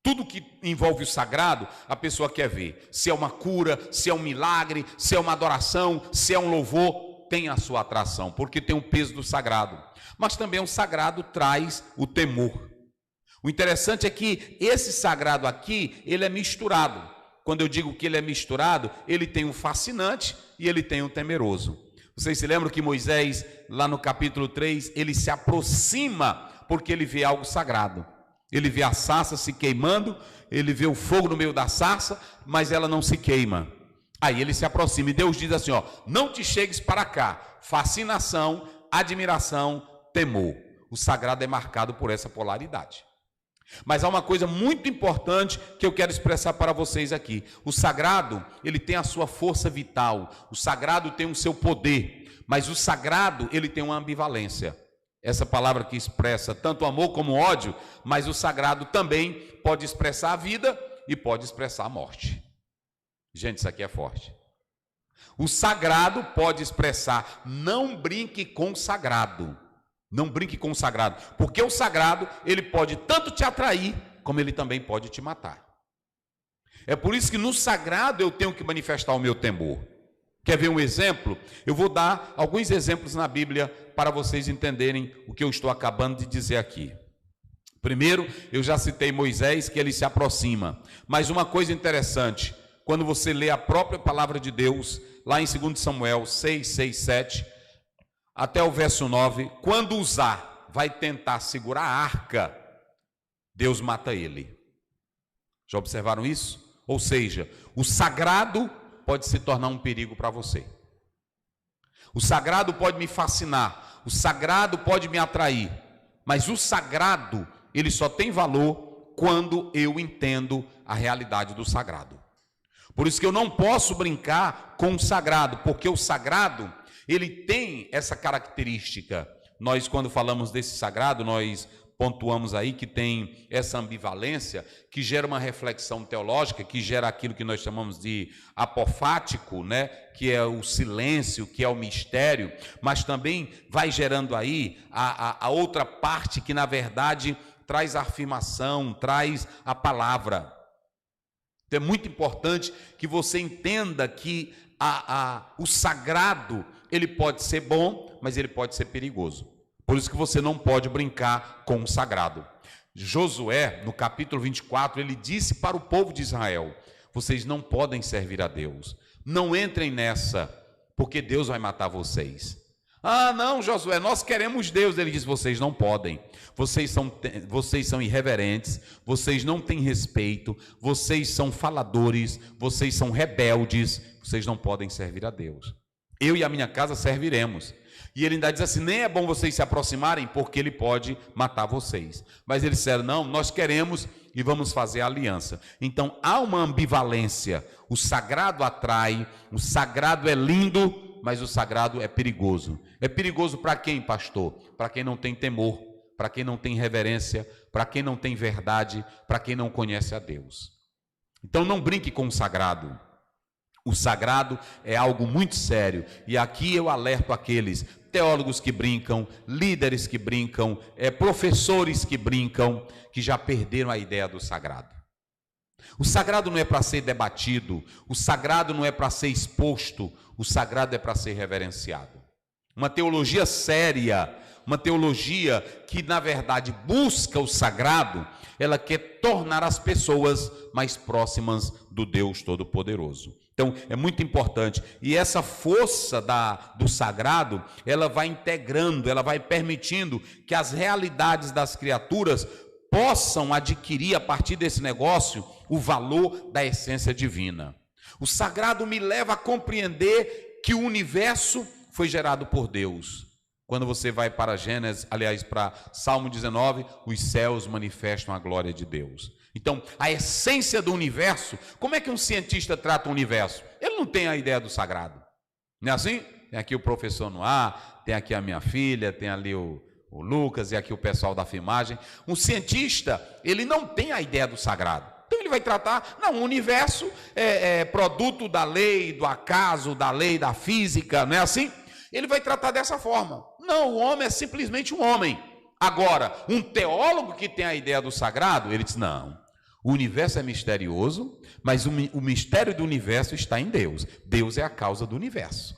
Tudo que envolve o sagrado, a pessoa quer ver. Se é uma cura, se é um milagre, se é uma adoração, se é um louvor, tem a sua atração, porque tem o peso do sagrado. Mas também o sagrado traz o temor. O interessante é que esse sagrado aqui, ele é misturado. Quando eu digo que ele é misturado, ele tem um fascinante e ele tem um temeroso. Vocês se lembram que Moisés, lá no capítulo 3, ele se aproxima porque ele vê algo sagrado. Ele vê a sarça se queimando, ele vê o fogo no meio da sarça, mas ela não se queima. Aí ele se aproxima e Deus diz assim, ó, não te chegues para cá. Fascinação, admiração, temor. O sagrado é marcado por essa polaridade. Mas há uma coisa muito importante que eu quero expressar para vocês aqui. O sagrado, ele tem a sua força vital. O sagrado tem o seu poder. Mas o sagrado, ele tem uma ambivalência. Essa palavra que expressa tanto amor como ódio, mas o sagrado também pode expressar a vida e pode expressar a morte. Gente, isso aqui é forte. O sagrado pode expressar, não brinque com o sagrado. Não brinque com o sagrado, porque o sagrado, ele pode tanto te atrair, como ele também pode te matar. É por isso que no sagrado eu tenho que manifestar o meu temor. Quer ver um exemplo? Eu vou dar alguns exemplos na Bíblia para vocês entenderem o que eu estou acabando de dizer aqui. Primeiro, eu já citei Moisés, que ele se aproxima. Mas uma coisa interessante, quando você lê a própria palavra de Deus, lá em 2 Samuel 6, 6, 7, até o verso 9, quando Uzá vai tentar segurar a arca, Deus mata ele. Já observaram isso? Ou seja, o sagrado pode se tornar um perigo para você. O sagrado pode me fascinar, o sagrado pode me atrair, mas o sagrado, ele só tem valor quando eu entendo a realidade do sagrado. Por isso que eu não posso brincar com o sagrado, porque o sagrado, ele tem essa característica. Nós, quando falamos desse sagrado, nós pontuamos aí que tem essa ambivalência, que gera uma reflexão teológica, que gera aquilo que nós chamamos de apofático, né? Que é o silêncio, que é o mistério, mas também vai gerando aí a outra parte que, na verdade, traz a afirmação, traz a palavra. Então, é muito importante que você entenda que o sagrado, ele pode ser bom, mas ele pode ser perigoso. Por isso que você não pode brincar com o sagrado. Josué, no capítulo 24, ele disse para o povo de Israel: vocês não podem servir a Deus. Não entrem nessa, porque Deus vai matar vocês. Ah, não, Josué, nós queremos Deus. Ele diz: vocês não podem. Vocês são irreverentes, vocês não têm respeito, vocês são faladores, vocês são rebeldes, vocês não podem servir a Deus. Eu e a minha casa serviremos. E ele ainda diz assim: nem é bom vocês se aproximarem, porque ele pode matar vocês. Mas eles disseram: não, nós queremos e vamos fazer a aliança. Então há uma ambivalência. O sagrado atrai, o sagrado é lindo, mas o sagrado é perigoso. É perigoso para quem, pastor? Para quem não tem temor, para quem não tem reverência, para quem não tem verdade, para quem não conhece a Deus. Então não brinque com o sagrado. O sagrado é algo muito sério, e aqui eu alerto aqueles teólogos que brincam, líderes que brincam, professores que brincam, que já perderam a ideia do sagrado. O sagrado não é para ser debatido, o sagrado não é para ser exposto, o sagrado é para ser reverenciado. Uma teologia séria, uma teologia que na verdade busca o sagrado, ela quer tornar as pessoas mais próximas do Deus Todo-Poderoso. Então é muito importante, e essa força do sagrado, ela vai integrando, ela vai permitindo que as realidades das criaturas possam adquirir a partir desse negócio o valor da essência divina. O sagrado me leva a compreender que o universo foi gerado por Deus. Quando você vai para Gênesis, aliás, para Salmo 19, os céus manifestam a glória de Deus. Então, a essência do universo, como é que um cientista trata o universo? Ele não tem a ideia do sagrado. Não é assim? Tem aqui o professor Noah, tem aqui a minha filha, tem ali o Lucas e aqui o pessoal da filmagem. Um cientista, ele não tem a ideia do sagrado. Então ele vai tratar, não, o universo é produto da lei, do acaso, da lei da física, não é assim? Ele vai tratar dessa forma. Não, o homem é simplesmente um homem. Agora, um teólogo que tem a ideia do sagrado, ele diz, não, o universo é misterioso, mas o mistério do universo está em Deus. Deus é a causa do universo.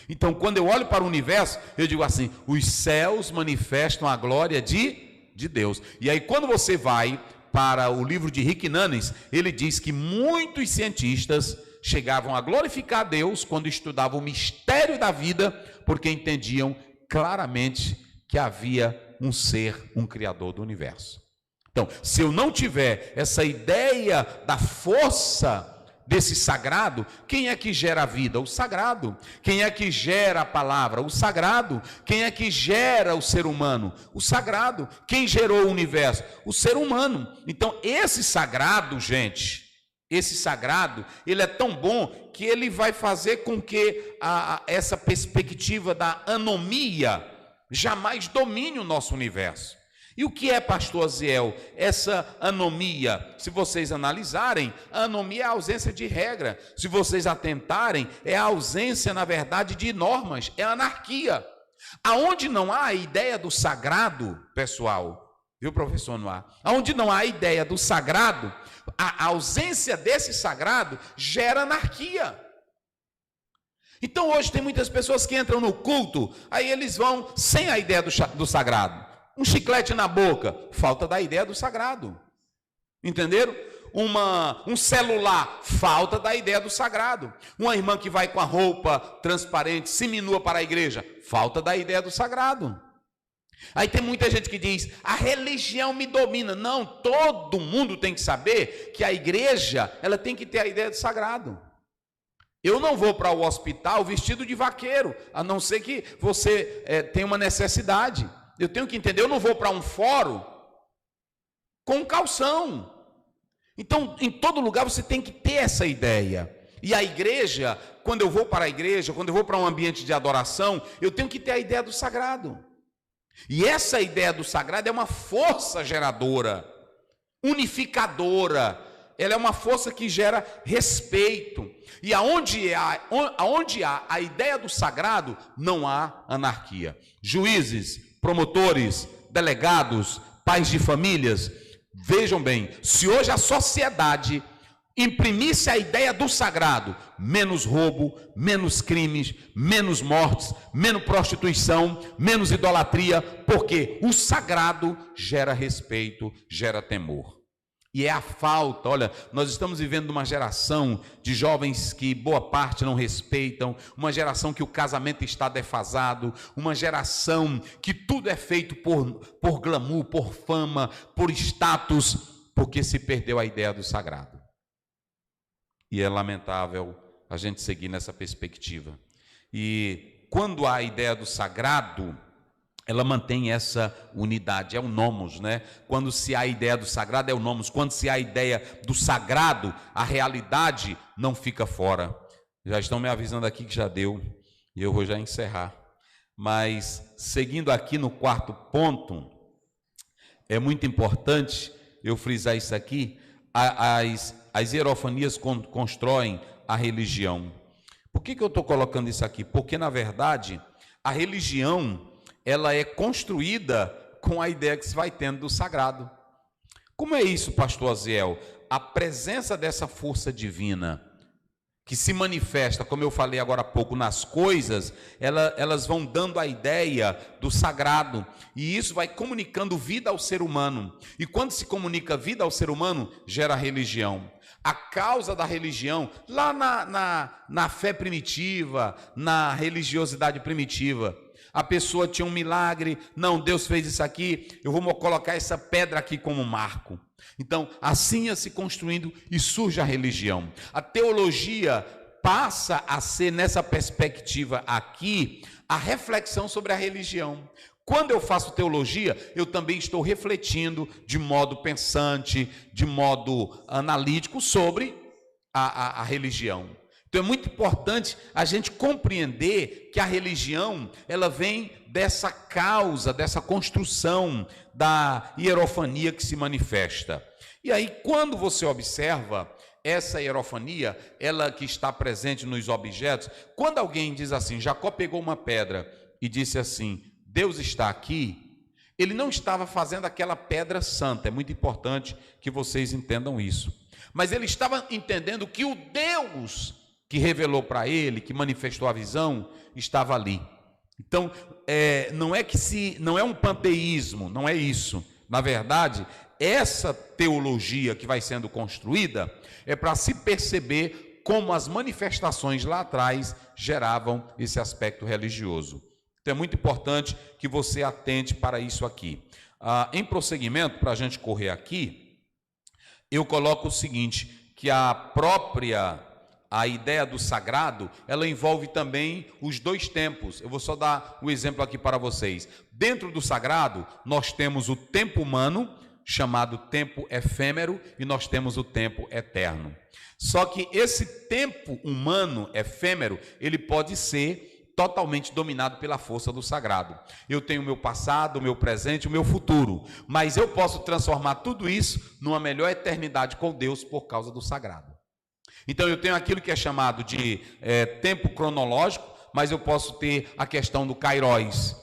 Então, quando eu olho para o universo, eu digo assim, os céus manifestam a glória de Deus. E aí, quando você vai para o livro de Rick Nunes, ele diz que muitos cientistas chegavam a glorificar a Deus quando estudavam o mistério da vida, porque entendiam claramente que havia um ser, um criador do universo. Então, se eu não tiver essa ideia da força desse sagrado, quem é que gera a vida? O sagrado. Quem é que gera a palavra? O sagrado. Quem é que gera o ser humano? O sagrado. Quem gerou o universo? O ser humano. Então, esse sagrado, gente, esse sagrado, ele é tão bom que ele vai fazer com que essa perspectiva da anomia jamais domine o nosso universo. E o que é, pastor Aziel, essa anomia? Se vocês analisarem, a anomia é a ausência de regra. Se vocês atentarem, é a ausência, na verdade, de normas, é a anarquia. Aonde não há a ideia do sagrado, pessoal, viu, professor Noah? Aonde não há a ideia do sagrado, a ausência desse sagrado gera anarquia. Então hoje tem muitas pessoas que entram no culto, aí eles vão sem a ideia do sagrado. Um chiclete na boca, falta da ideia do sagrado. Entenderam? Um celular, falta da ideia do sagrado. Uma irmã que vai com a roupa transparente, seminua para a igreja, falta da ideia do sagrado. Aí tem muita gente que diz, a religião me domina. Não, todo mundo tem que saber que a igreja, ela tem que ter a ideia do sagrado. Eu não vou para o hospital vestido de vaqueiro, a não ser que você tenha uma necessidade. Eu tenho que entender, eu não vou para um fórum com calção. Então, em todo lugar você tem que ter essa ideia. E a igreja, quando eu vou para a igreja, quando eu vou para um ambiente de adoração, eu tenho que ter a ideia do sagrado. E essa ideia do sagrado é uma força geradora, unificadora. Ela é uma força que gera respeito. E aonde há a ideia do sagrado, não há anarquia. Juízes, promotores, delegados, pais de famílias, vejam bem, se hoje a sociedade imprimisse a ideia do sagrado, menos roubo, menos crimes, menos mortes, menos prostituição, menos idolatria, porque o sagrado gera respeito, gera temor. E é a falta, olha, nós estamos vivendo uma geração de jovens que boa parte não respeitam, uma geração que o casamento está defasado, uma geração que tudo é feito por glamour, por fama, por status, porque se perdeu a ideia do sagrado. E é lamentável a gente seguir nessa perspectiva. E quando há a ideia do sagrado, ela mantém essa unidade, é o nomos, né? Quando se há a ideia do sagrado, é o nomos. Quando se há a ideia do sagrado, a realidade não fica fora. Já estão me avisando aqui que já deu, e eu vou já encerrar. Mas, seguindo aqui no quarto ponto, é muito importante eu frisar isso aqui. As hierofanias constroem a religião. Por que eu estou colocando isso aqui? Porque, na verdade, a religião, ela é construída com a ideia que se vai tendo do sagrado. Como é isso, pastor Aziel? A presença dessa força divina, que se manifesta, como eu falei agora há pouco, nas coisas, elas vão dando a ideia do sagrado, e isso vai comunicando vida ao ser humano. E quando se comunica vida ao ser humano, gera religião. A causa da religião, lá na fé primitiva, na religiosidade primitiva, a pessoa tinha um milagre, não, Deus fez isso aqui, eu vou colocar essa pedra aqui como marco. Então, assim ia se construindo e surge a religião. A teologia passa a ser, nessa perspectiva aqui, a reflexão sobre a religião. Quando eu faço teologia, eu também estou refletindo de modo pensante, de modo analítico sobre a religião. Então é muito importante a gente compreender que a religião, ela vem dessa causa, dessa construção da hierofania que se manifesta. E aí, quando você observa essa hierofania, ela que está presente nos objetos, quando alguém diz assim, Jacó pegou uma pedra e disse assim, Deus está aqui, ele não estava fazendo aquela pedra santa, é muito importante que vocês entendam isso. Mas ele estava entendendo que o Deus que revelou para ele, que manifestou a visão, estava ali. Então, não é um panteísmo, não é isso. Na verdade, essa teologia que vai sendo construída é para se perceber como as manifestações lá atrás geravam esse aspecto religioso. Então, é muito importante que você atente para isso aqui. Em prosseguimento, para a gente correr aqui, eu coloco o seguinte, que a ideia do sagrado, ela envolve também os dois tempos. Eu vou só dar um exemplo aqui para vocês. Dentro do sagrado, nós temos o tempo humano, chamado tempo efêmero, e nós temos o tempo eterno. Só que esse tempo humano efêmero, ele pode ser totalmente dominado pela força do sagrado. Eu tenho o meu passado, o meu presente, o meu futuro, mas eu posso transformar tudo isso numa melhor eternidade com Deus por causa do sagrado. Então eu tenho aquilo que é chamado de tempo cronológico, mas eu posso ter a questão do kairos.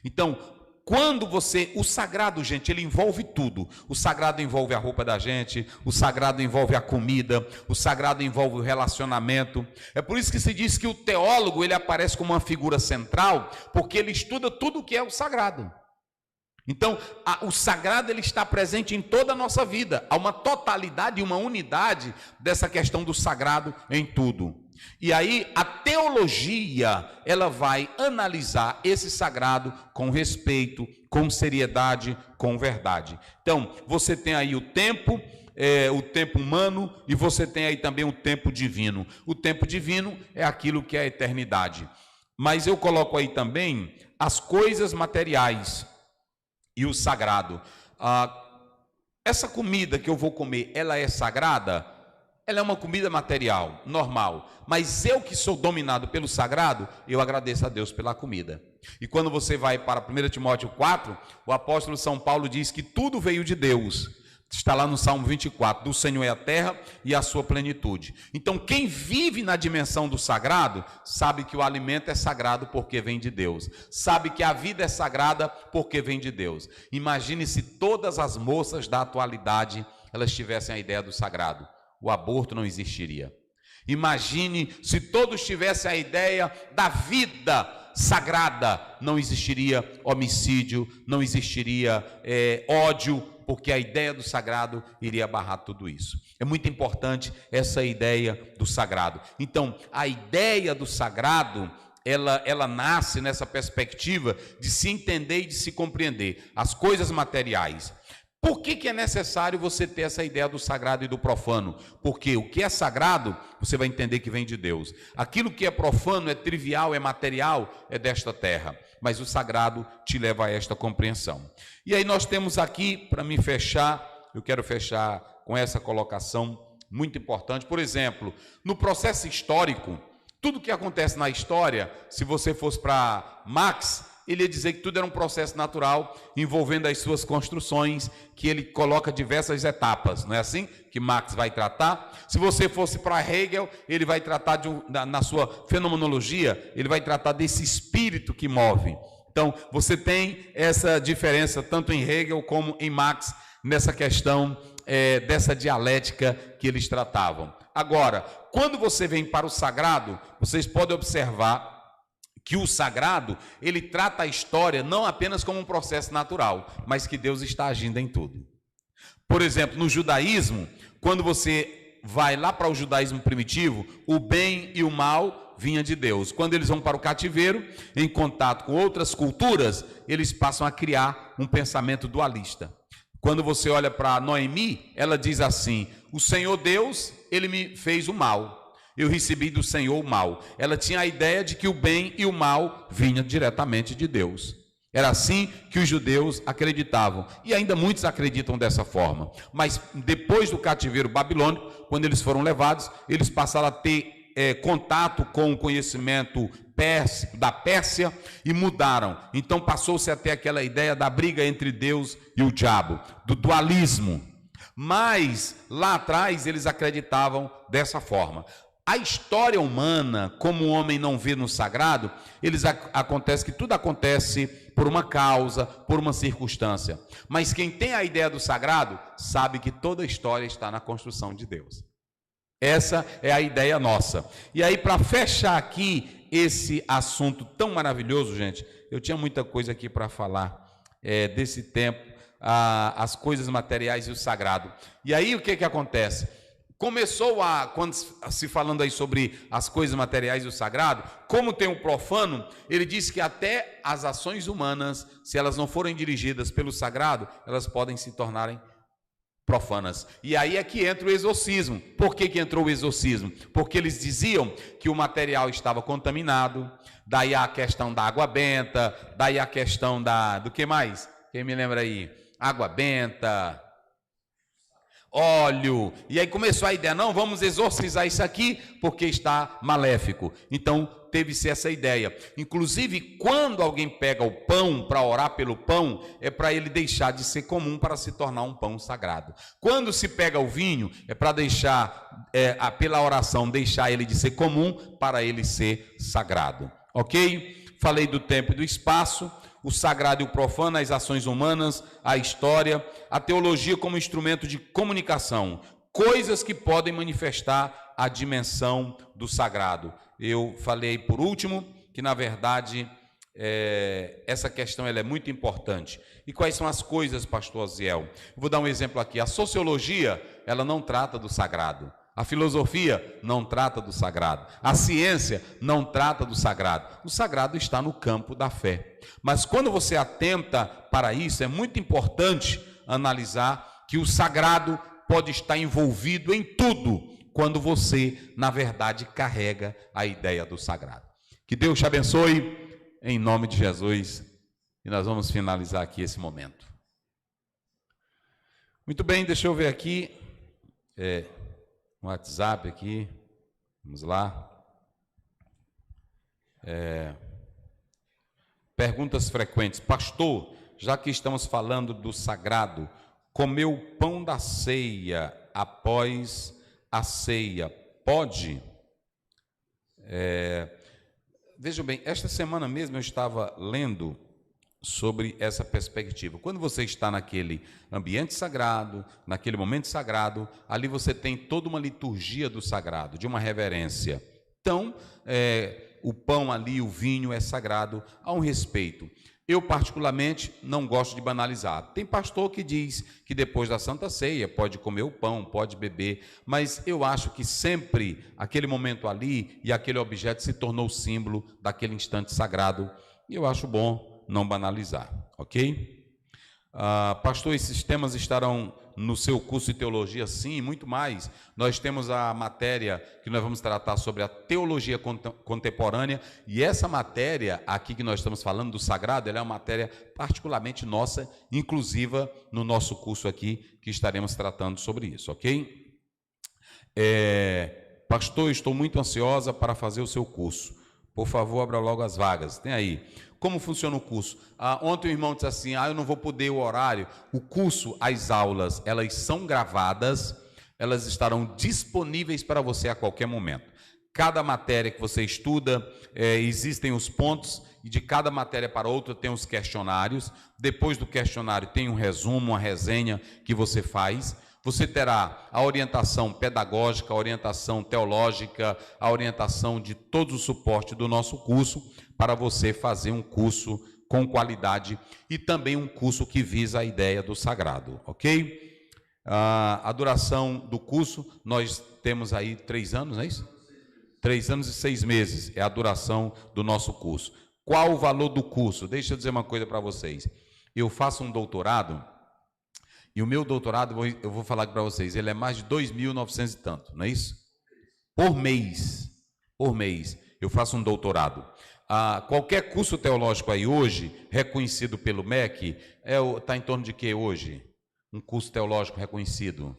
Então, quando o sagrado, gente, ele envolve tudo. O sagrado envolve a roupa da gente, o sagrado envolve a comida, o sagrado envolve o relacionamento. É por isso que se diz que o teólogo, ele aparece como uma figura central, porque ele estuda tudo o que é o sagrado. Então, o sagrado, ele está presente em toda a nossa vida. Há uma totalidade e uma unidade dessa questão do sagrado em tudo. E aí, a teologia, ela vai analisar esse sagrado com respeito, com seriedade, com verdade. Então, você tem aí o tempo humano, e você tem aí também o tempo divino. O tempo divino é aquilo que é a eternidade. Mas eu coloco aí também as coisas materiais e o sagrado. Essa comida que eu vou comer, ela é sagrada? Ela é uma comida material, normal. Mas eu que sou dominado pelo sagrado, eu agradeço a Deus pela comida. E quando você vai para 1 Timóteo 4, o apóstolo São Paulo diz que tudo veio de Deus. Está lá no Salmo 24, do Senhor é a terra e a sua plenitude. Então, quem vive na dimensão do sagrado, sabe que o alimento é sagrado porque vem de Deus. Sabe que a vida é sagrada porque vem de Deus. Imagine se todas as moças da atualidade, elas tivessem a ideia do sagrado. O aborto não existiria. Imagine se todos tivessem a ideia da vida sagrada. Não existiria homicídio, não existiria ódio, porque a ideia do sagrado iria barrar tudo isso. É muito importante essa ideia do sagrado. Então, a ideia do sagrado, ela nasce nessa perspectiva de se entender e de se compreender as coisas materiais. Por que é necessário você ter essa ideia do sagrado e do profano? Porque o que é sagrado, você vai entender que vem de Deus. Aquilo que é profano, é trivial, é material, é desta terra. Mas o sagrado te leva a esta compreensão. E aí nós temos aqui, para me fechar, eu quero fechar com essa colocação muito importante. Por exemplo, no processo histórico, tudo que acontece na história, se você fosse para Marx, ele ia dizer que tudo era um processo natural, envolvendo as suas construções, que ele coloca diversas etapas, não é assim que Marx vai tratar? Se você fosse para Hegel, ele vai tratar na sua fenomenologia, ele vai tratar desse espírito que move. Então, você tem essa diferença tanto em Hegel como em Marx, nessa questão dessa dialética que eles tratavam. Agora, quando você vem para o sagrado, vocês podem observar que o sagrado, ele trata a história não apenas como um processo natural, mas que Deus está agindo em tudo. Por exemplo, no judaísmo, quando você vai lá para o judaísmo primitivo, o bem e o mal vinha de Deus. Quando eles vão para o cativeiro, em contato com outras culturas, eles passam a criar um pensamento dualista. Quando você olha para Noemi, ela diz assim: o Senhor Deus, ele me fez o mal, eu recebi do Senhor o mal. Ela tinha a ideia de que o bem e o mal vinham diretamente de Deus. Era assim que os judeus acreditavam, e ainda muitos acreditam dessa forma. Mas depois do cativeiro babilônico, quando eles foram levados, eles passaram a ter contato com o conhecimento da Pérsia e mudaram. Então passou-se até aquela ideia da briga entre Deus e o diabo, do dualismo. Mas lá atrás eles acreditavam dessa forma. A história humana, como o homem não vê no sagrado, acontece que tudo acontece por uma causa, por uma circunstância. Mas quem tem a ideia do sagrado sabe que toda a história está na construção de Deus. Essa é a ideia nossa. E aí, para fechar aqui esse assunto tão maravilhoso, gente, eu tinha muita coisa aqui para falar desse tempo, as coisas materiais e o sagrado. E aí, o que acontece? Começou quando se falando aí sobre as coisas materiais e o sagrado, como tem o profano, ele diz que até as ações humanas, se elas não forem dirigidas pelo sagrado, elas podem se tornarem profanas. E aí é que entra o exorcismo. Por que entrou o exorcismo? Porque eles diziam que o material estava contaminado, daí a questão da água benta, daí a questão do que mais? Quem me lembra aí? Água benta, óleo, e aí começou a ideia, não, vamos exorcizar isso aqui, porque está maléfico. Então, teve-se essa ideia. Inclusive, quando alguém pega o pão para orar pelo pão, é para ele deixar de ser comum para se tornar um pão sagrado. Quando se pega o vinho, é para deixar, pela oração, deixar ele de ser comum para ele ser sagrado. Ok? Falei do tempo e do espaço, o sagrado e o profano, as ações humanas, a história, a teologia como instrumento de comunicação, coisas que podem manifestar a dimensão do sagrado. Eu falei por último que, na verdade, essa questão ela é muito importante. E quais são as coisas, pastor Aziel? Eu vou dar um exemplo aqui. A sociologia, ela não trata do sagrado. A filosofia não trata do sagrado. A ciência não trata do sagrado. O sagrado está no campo da fé. Mas quando você atenta para isso, é muito importante analisar que o sagrado pode estar envolvido em tudo, quando você, na verdade, carrega a ideia do sagrado. Que Deus te abençoe, em nome de Jesus. E nós vamos finalizar aqui esse momento. Muito bem, deixa eu ver aqui. Um WhatsApp aqui, vamos lá. Perguntas frequentes. Pastor, já que estamos falando do sagrado, comer o pão da ceia após a ceia, pode? Vejam bem, esta semana mesmo eu estava lendo sobre essa perspectiva. Quando você está naquele ambiente sagrado, naquele momento sagrado, ali você tem toda uma liturgia do sagrado, de uma reverência. Então, o pão ali, o vinho é sagrado, há um respeito. Eu, particularmente, não gosto de banalizar. Tem pastor que diz que depois da Santa Ceia pode comer o pão, pode beber, mas eu acho que sempre aquele momento ali e aquele objeto se tornou símbolo daquele instante sagrado, e eu acho bom não banalizar, ok? Pastor, esses temas estarão no seu curso de teologia? Sim, muito mais. Nós temos a matéria que nós vamos tratar sobre a teologia contemporânea, e essa matéria aqui que nós estamos falando do sagrado, ela é uma matéria particularmente nossa, inclusiva no nosso curso aqui, que estaremos tratando sobre isso, ok? Pastor, estou muito ansiosa para fazer o seu curso. Por favor, abra logo as vagas. Tem aí. Como funciona o curso? Ontem o irmão disse assim, eu não vou poder o horário. O curso, as aulas, elas são gravadas, elas estarão disponíveis para você a qualquer momento. Cada matéria que você estuda, existem os pontos, e de cada matéria para outra tem os questionários. Depois do questionário tem um resumo, uma resenha que você faz. Você terá a orientação pedagógica, a orientação teológica, a orientação de todo o suporte do nosso curso, para você fazer um curso com qualidade e também um curso que visa a ideia do sagrado, ok? A duração do curso, nós temos aí 3 anos, não é isso? 3 anos e 6 meses é a duração do nosso curso. Qual o valor do curso? Deixa eu dizer uma coisa para vocês. Eu faço um doutorado, e o meu doutorado, eu vou falar para vocês, ele é mais de 2.900 e tanto, não é isso? Por mês, eu faço um doutorado. Qualquer curso teológico aí hoje, reconhecido pelo MEC, está em torno de quê hoje? Um curso teológico reconhecido?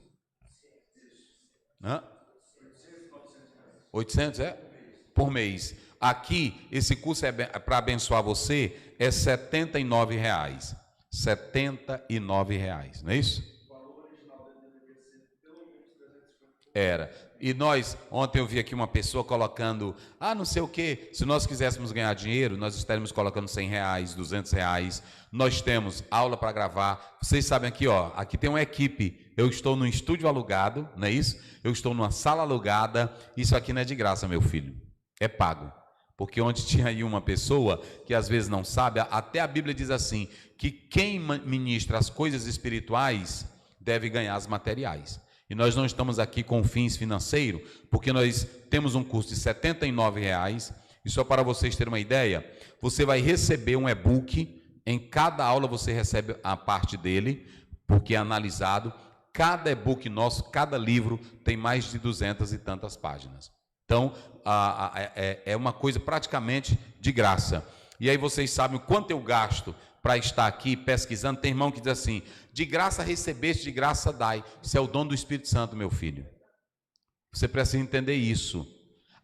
800, por mês. Aqui, esse curso para abençoar você, é R$ 79. R$ 79, não é isso? O valor original deveria ser pelo menos 350. Era. E nós, ontem eu vi aqui uma pessoa colocando, não sei o que, se nós quiséssemos ganhar dinheiro, nós estaríamos colocando R$ 100, R$ 200. Nós temos aula para gravar. Vocês sabem aqui, aqui tem uma equipe. Eu estou num estúdio alugado, não é isso? Eu estou numa sala alugada. Isso aqui não é de graça, meu filho. É pago. Porque onde tinha aí uma pessoa que às vezes não sabe, até a Bíblia diz assim, que quem ministra as coisas espirituais deve ganhar as materiais. E nós não estamos aqui com fins financeiros, porque nós temos um custo de R$ 79, e só para vocês terem uma ideia, você vai receber um e-book, em cada aula você recebe a parte dele, porque é analisado. Cada e-book nosso, cada livro tem mais de 200 e tantas páginas. Então, é uma coisa praticamente de graça. E aí vocês sabem o quanto eu gasto para estar aqui pesquisando. Tem irmão que diz assim, de graça recebeste, de graça dai. Isso é o dom do Espírito Santo, meu filho. Você precisa entender isso.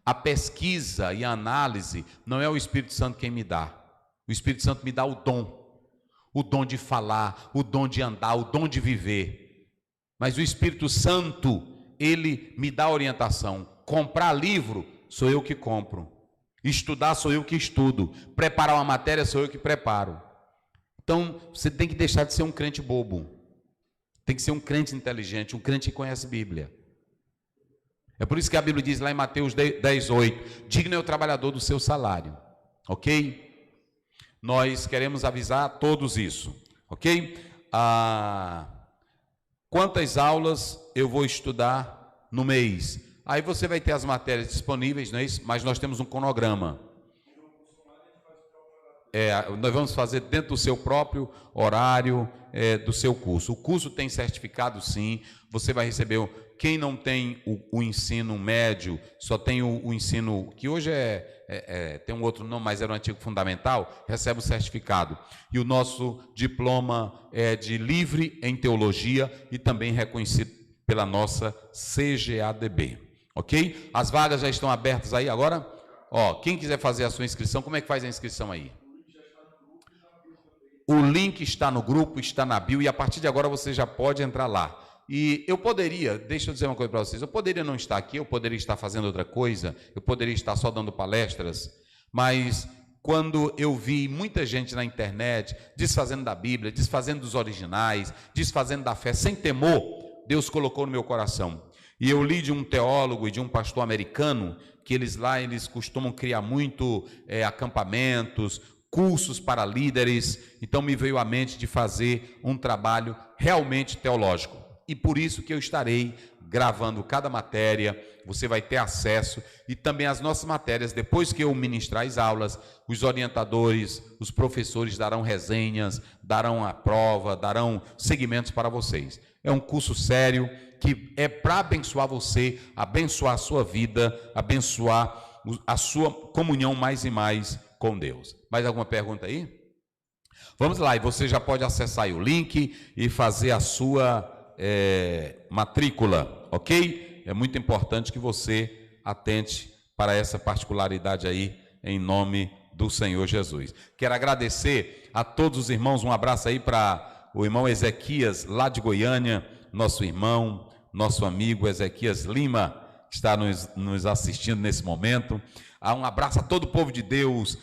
A pesquisa e a análise não é o Espírito Santo quem me dá. O Espírito Santo me dá o dom de falar, o dom de andar, o dom de viver. Mas o Espírito Santo, ele me dá orientação. Comprar livro, sou eu que compro. Estudar, sou eu que estudo. Preparar uma matéria, sou eu que preparo. Então, você tem que deixar de ser um crente bobo. Tem que ser um crente inteligente, um crente que conhece a Bíblia. É por isso que a Bíblia diz lá em Mateus 10:8, digno é o trabalhador do seu salário. Ok? Nós queremos avisar a todos isso. Ok? Quantas aulas eu vou estudar no mês? Aí você vai ter as matérias disponíveis, não é isso? Mas nós temos um cronograma. Nós vamos fazer dentro do seu próprio horário do seu curso. O curso tem certificado, sim. Você vai receber. Quem não tem o ensino médio, só tem o ensino, que hoje tem um outro nome, mas era o antigo fundamental, recebe o certificado. E o nosso diploma é de livre em teologia e também reconhecido pela nossa CGADB. Ok? As vagas já estão abertas aí agora? Quem quiser fazer a sua inscrição, como é que faz a inscrição aí? O link está no grupo, está na bio, e a partir de agora você já pode entrar lá. E eu poderia, deixa eu dizer uma coisa para vocês, eu poderia não estar aqui, eu poderia estar fazendo outra coisa, eu poderia estar só dando palestras, mas quando eu vi muita gente na internet desfazendo da Bíblia, desfazendo dos originais, desfazendo da fé, sem temor, Deus colocou no meu coração. E eu li de um teólogo e de um pastor americano, que eles costumam criar muito acampamentos, cursos para líderes. Então me veio à mente de fazer um trabalho realmente teológico. E por isso que eu estarei gravando cada matéria, você vai ter acesso, e também as nossas matérias, depois que eu ministrar as aulas, os orientadores, os professores darão resenhas, darão a prova, darão segmentos para vocês. É um curso sério, que é para abençoar você, abençoar a sua vida, abençoar a sua comunhão mais e mais com Deus. Mais alguma pergunta aí? Vamos lá, e você já pode acessar aí o link e fazer a sua matrícula, ok? É muito importante que você atente para essa particularidade aí em nome do Senhor Jesus. Quero agradecer a todos os irmãos, um abraço aí para o irmão Ezequias, lá de Goiânia, nosso irmão, nosso amigo Ezequias Lima, que está nos assistindo nesse momento. Um abraço a todo o povo de Deus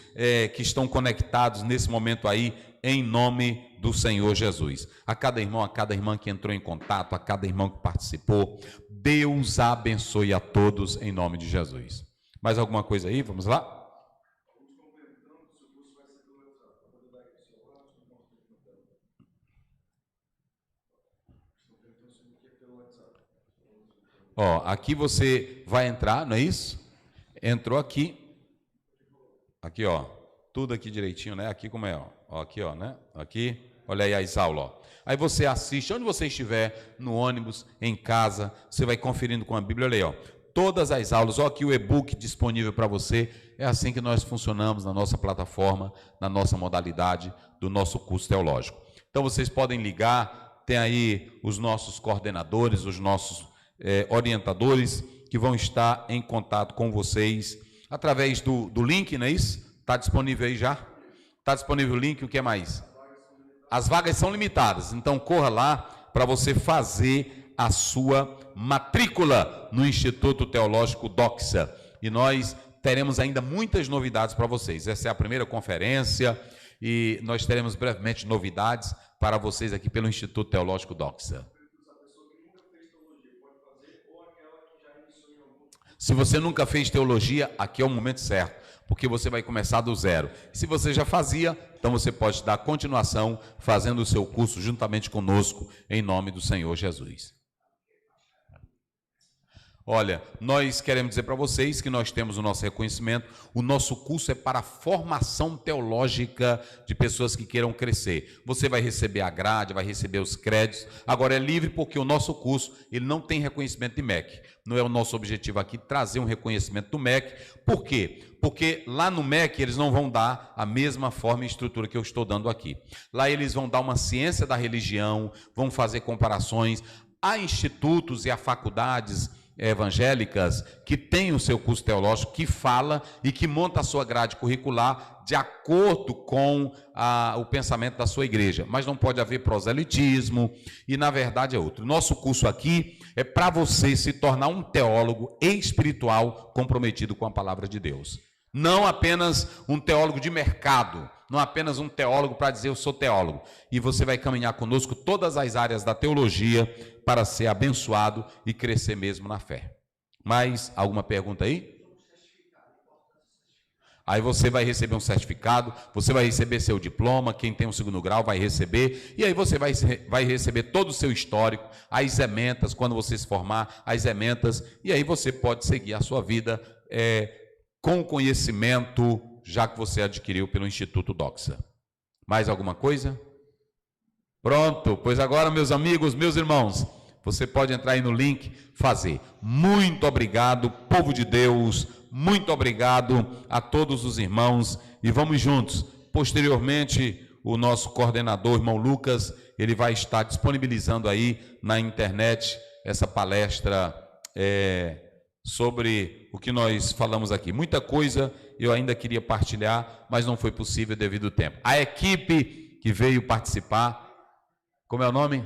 que estão conectados nesse momento aí, em nome do Senhor Jesus. A cada irmão, a cada irmã que entrou em contato, a cada irmão que participou, Deus abençoe a todos em nome de Jesus. Mais alguma coisa aí? Vamos lá? Ó, aqui você vai entrar, não é isso? Entrou aqui, ó, tudo aqui direitinho, né? Aqui como é, ó, aqui, ó, né? Aqui, olha aí as aulas, ó. Aí você assiste, onde você estiver, no ônibus, em casa, você vai conferindo com a Bíblia, olha aí, ó. Todas as aulas, ó, aqui o e-book disponível para você. É assim que nós funcionamos na nossa plataforma, na nossa modalidade do nosso curso teológico. Então vocês podem ligar, tem aí os nossos coordenadores, os nossos orientadores que vão estar em contato com vocês através do link, não é isso? Está disponível aí já? Está disponível o link, o que mais? As vagas são limitadas, então corra lá para você fazer a sua matrícula no Instituto Teológico Doxa. E nós teremos ainda muitas novidades para vocês. Essa é a primeira conferência e nós teremos brevemente novidades para vocês aqui pelo Instituto Teológico Doxa. Se você nunca fez teologia, aqui é o momento certo, porque você vai começar do zero. Se você já fazia, então você pode dar continuação fazendo o seu curso juntamente conosco, em nome do Senhor Jesus. Olha, nós queremos dizer para vocês que nós temos o nosso reconhecimento, o nosso curso é para a formação teológica de pessoas que queiram crescer. Você vai receber a grade, vai receber os créditos, agora é livre porque o nosso curso ele não tem reconhecimento de MEC. Não é o nosso objetivo aqui trazer um reconhecimento do MEC. Por quê? Porque lá no MEC eles não vão dar a mesma forma e estrutura que eu estou dando aqui. Lá eles vão dar uma ciência da religião, vão fazer comparações. Há institutos e há faculdades evangélicas que têm o seu curso teológico, que fala e que monta a sua grade curricular de acordo com o pensamento da sua igreja, mas não pode haver proselitismo e na verdade é outro. Nosso curso aqui é para você se tornar um teólogo espiritual comprometido com a palavra de Deus, não apenas um teólogo de mercado, não apenas um teólogo para dizer eu sou teólogo, e você vai caminhar conosco todas as áreas da teologia para ser abençoado e crescer mesmo na fé. Mais alguma pergunta aí? Aí você vai receber um certificado, você vai receber seu diploma, quem tem um segundo grau vai receber, e aí você vai receber todo o seu histórico, as ementas, quando você se formar, as ementas, e aí você pode seguir a sua vida com o conhecimento já que você adquiriu pelo Instituto Doxa. Mais alguma coisa? Pronto, pois agora, meus amigos, meus irmãos, você pode entrar aí no link, fazer. Muito obrigado, povo de Deus, muito obrigado a todos os irmãos, e vamos juntos. Posteriormente, o nosso coordenador, irmão Lucas, ele vai estar disponibilizando aí na internet essa palestra sobre o que nós falamos aqui. Muita coisa eu ainda queria partilhar, mas não foi possível devido ao tempo. A equipe que veio participar, como é o nome?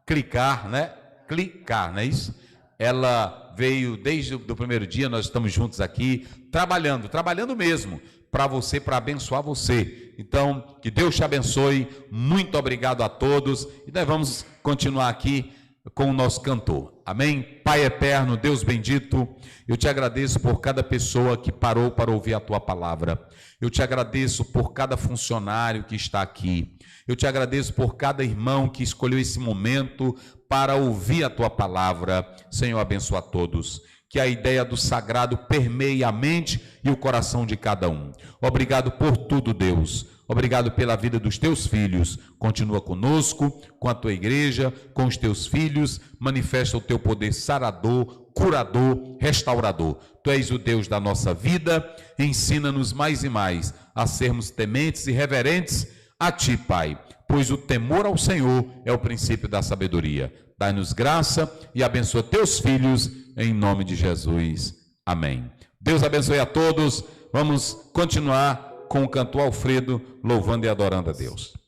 Clicar, né? Clicar, não é isso? Ela veio desde o primeiro dia, nós estamos juntos aqui, trabalhando mesmo, para você, para abençoar você. Então, que Deus te abençoe, muito obrigado a todos, e nós vamos continuar aqui com o nosso cantor. Amém? Pai eterno, Deus bendito, eu te agradeço por cada pessoa que parou para ouvir a tua palavra. Eu te agradeço por cada funcionário que está aqui. Eu te agradeço por cada irmão que escolheu esse momento para ouvir a tua palavra. Senhor, abençoa a todos. Que a ideia do sagrado permeie a mente e o coração de cada um. Obrigado por tudo, Deus. Obrigado pela vida dos teus filhos. Continua conosco, com a tua igreja, com os teus filhos. Manifesta o teu poder sarador, curador, restaurador. Tu és o Deus da nossa vida. Ensina-nos mais e mais a sermos tementes e reverentes a ti, Pai. Pois o temor ao Senhor é o princípio da sabedoria. Dai-nos graça e abençoa teus filhos, em nome de Jesus. Amém. Deus abençoe a todos. Vamos continuar com o cantor Alfredo, louvando e adorando a Deus.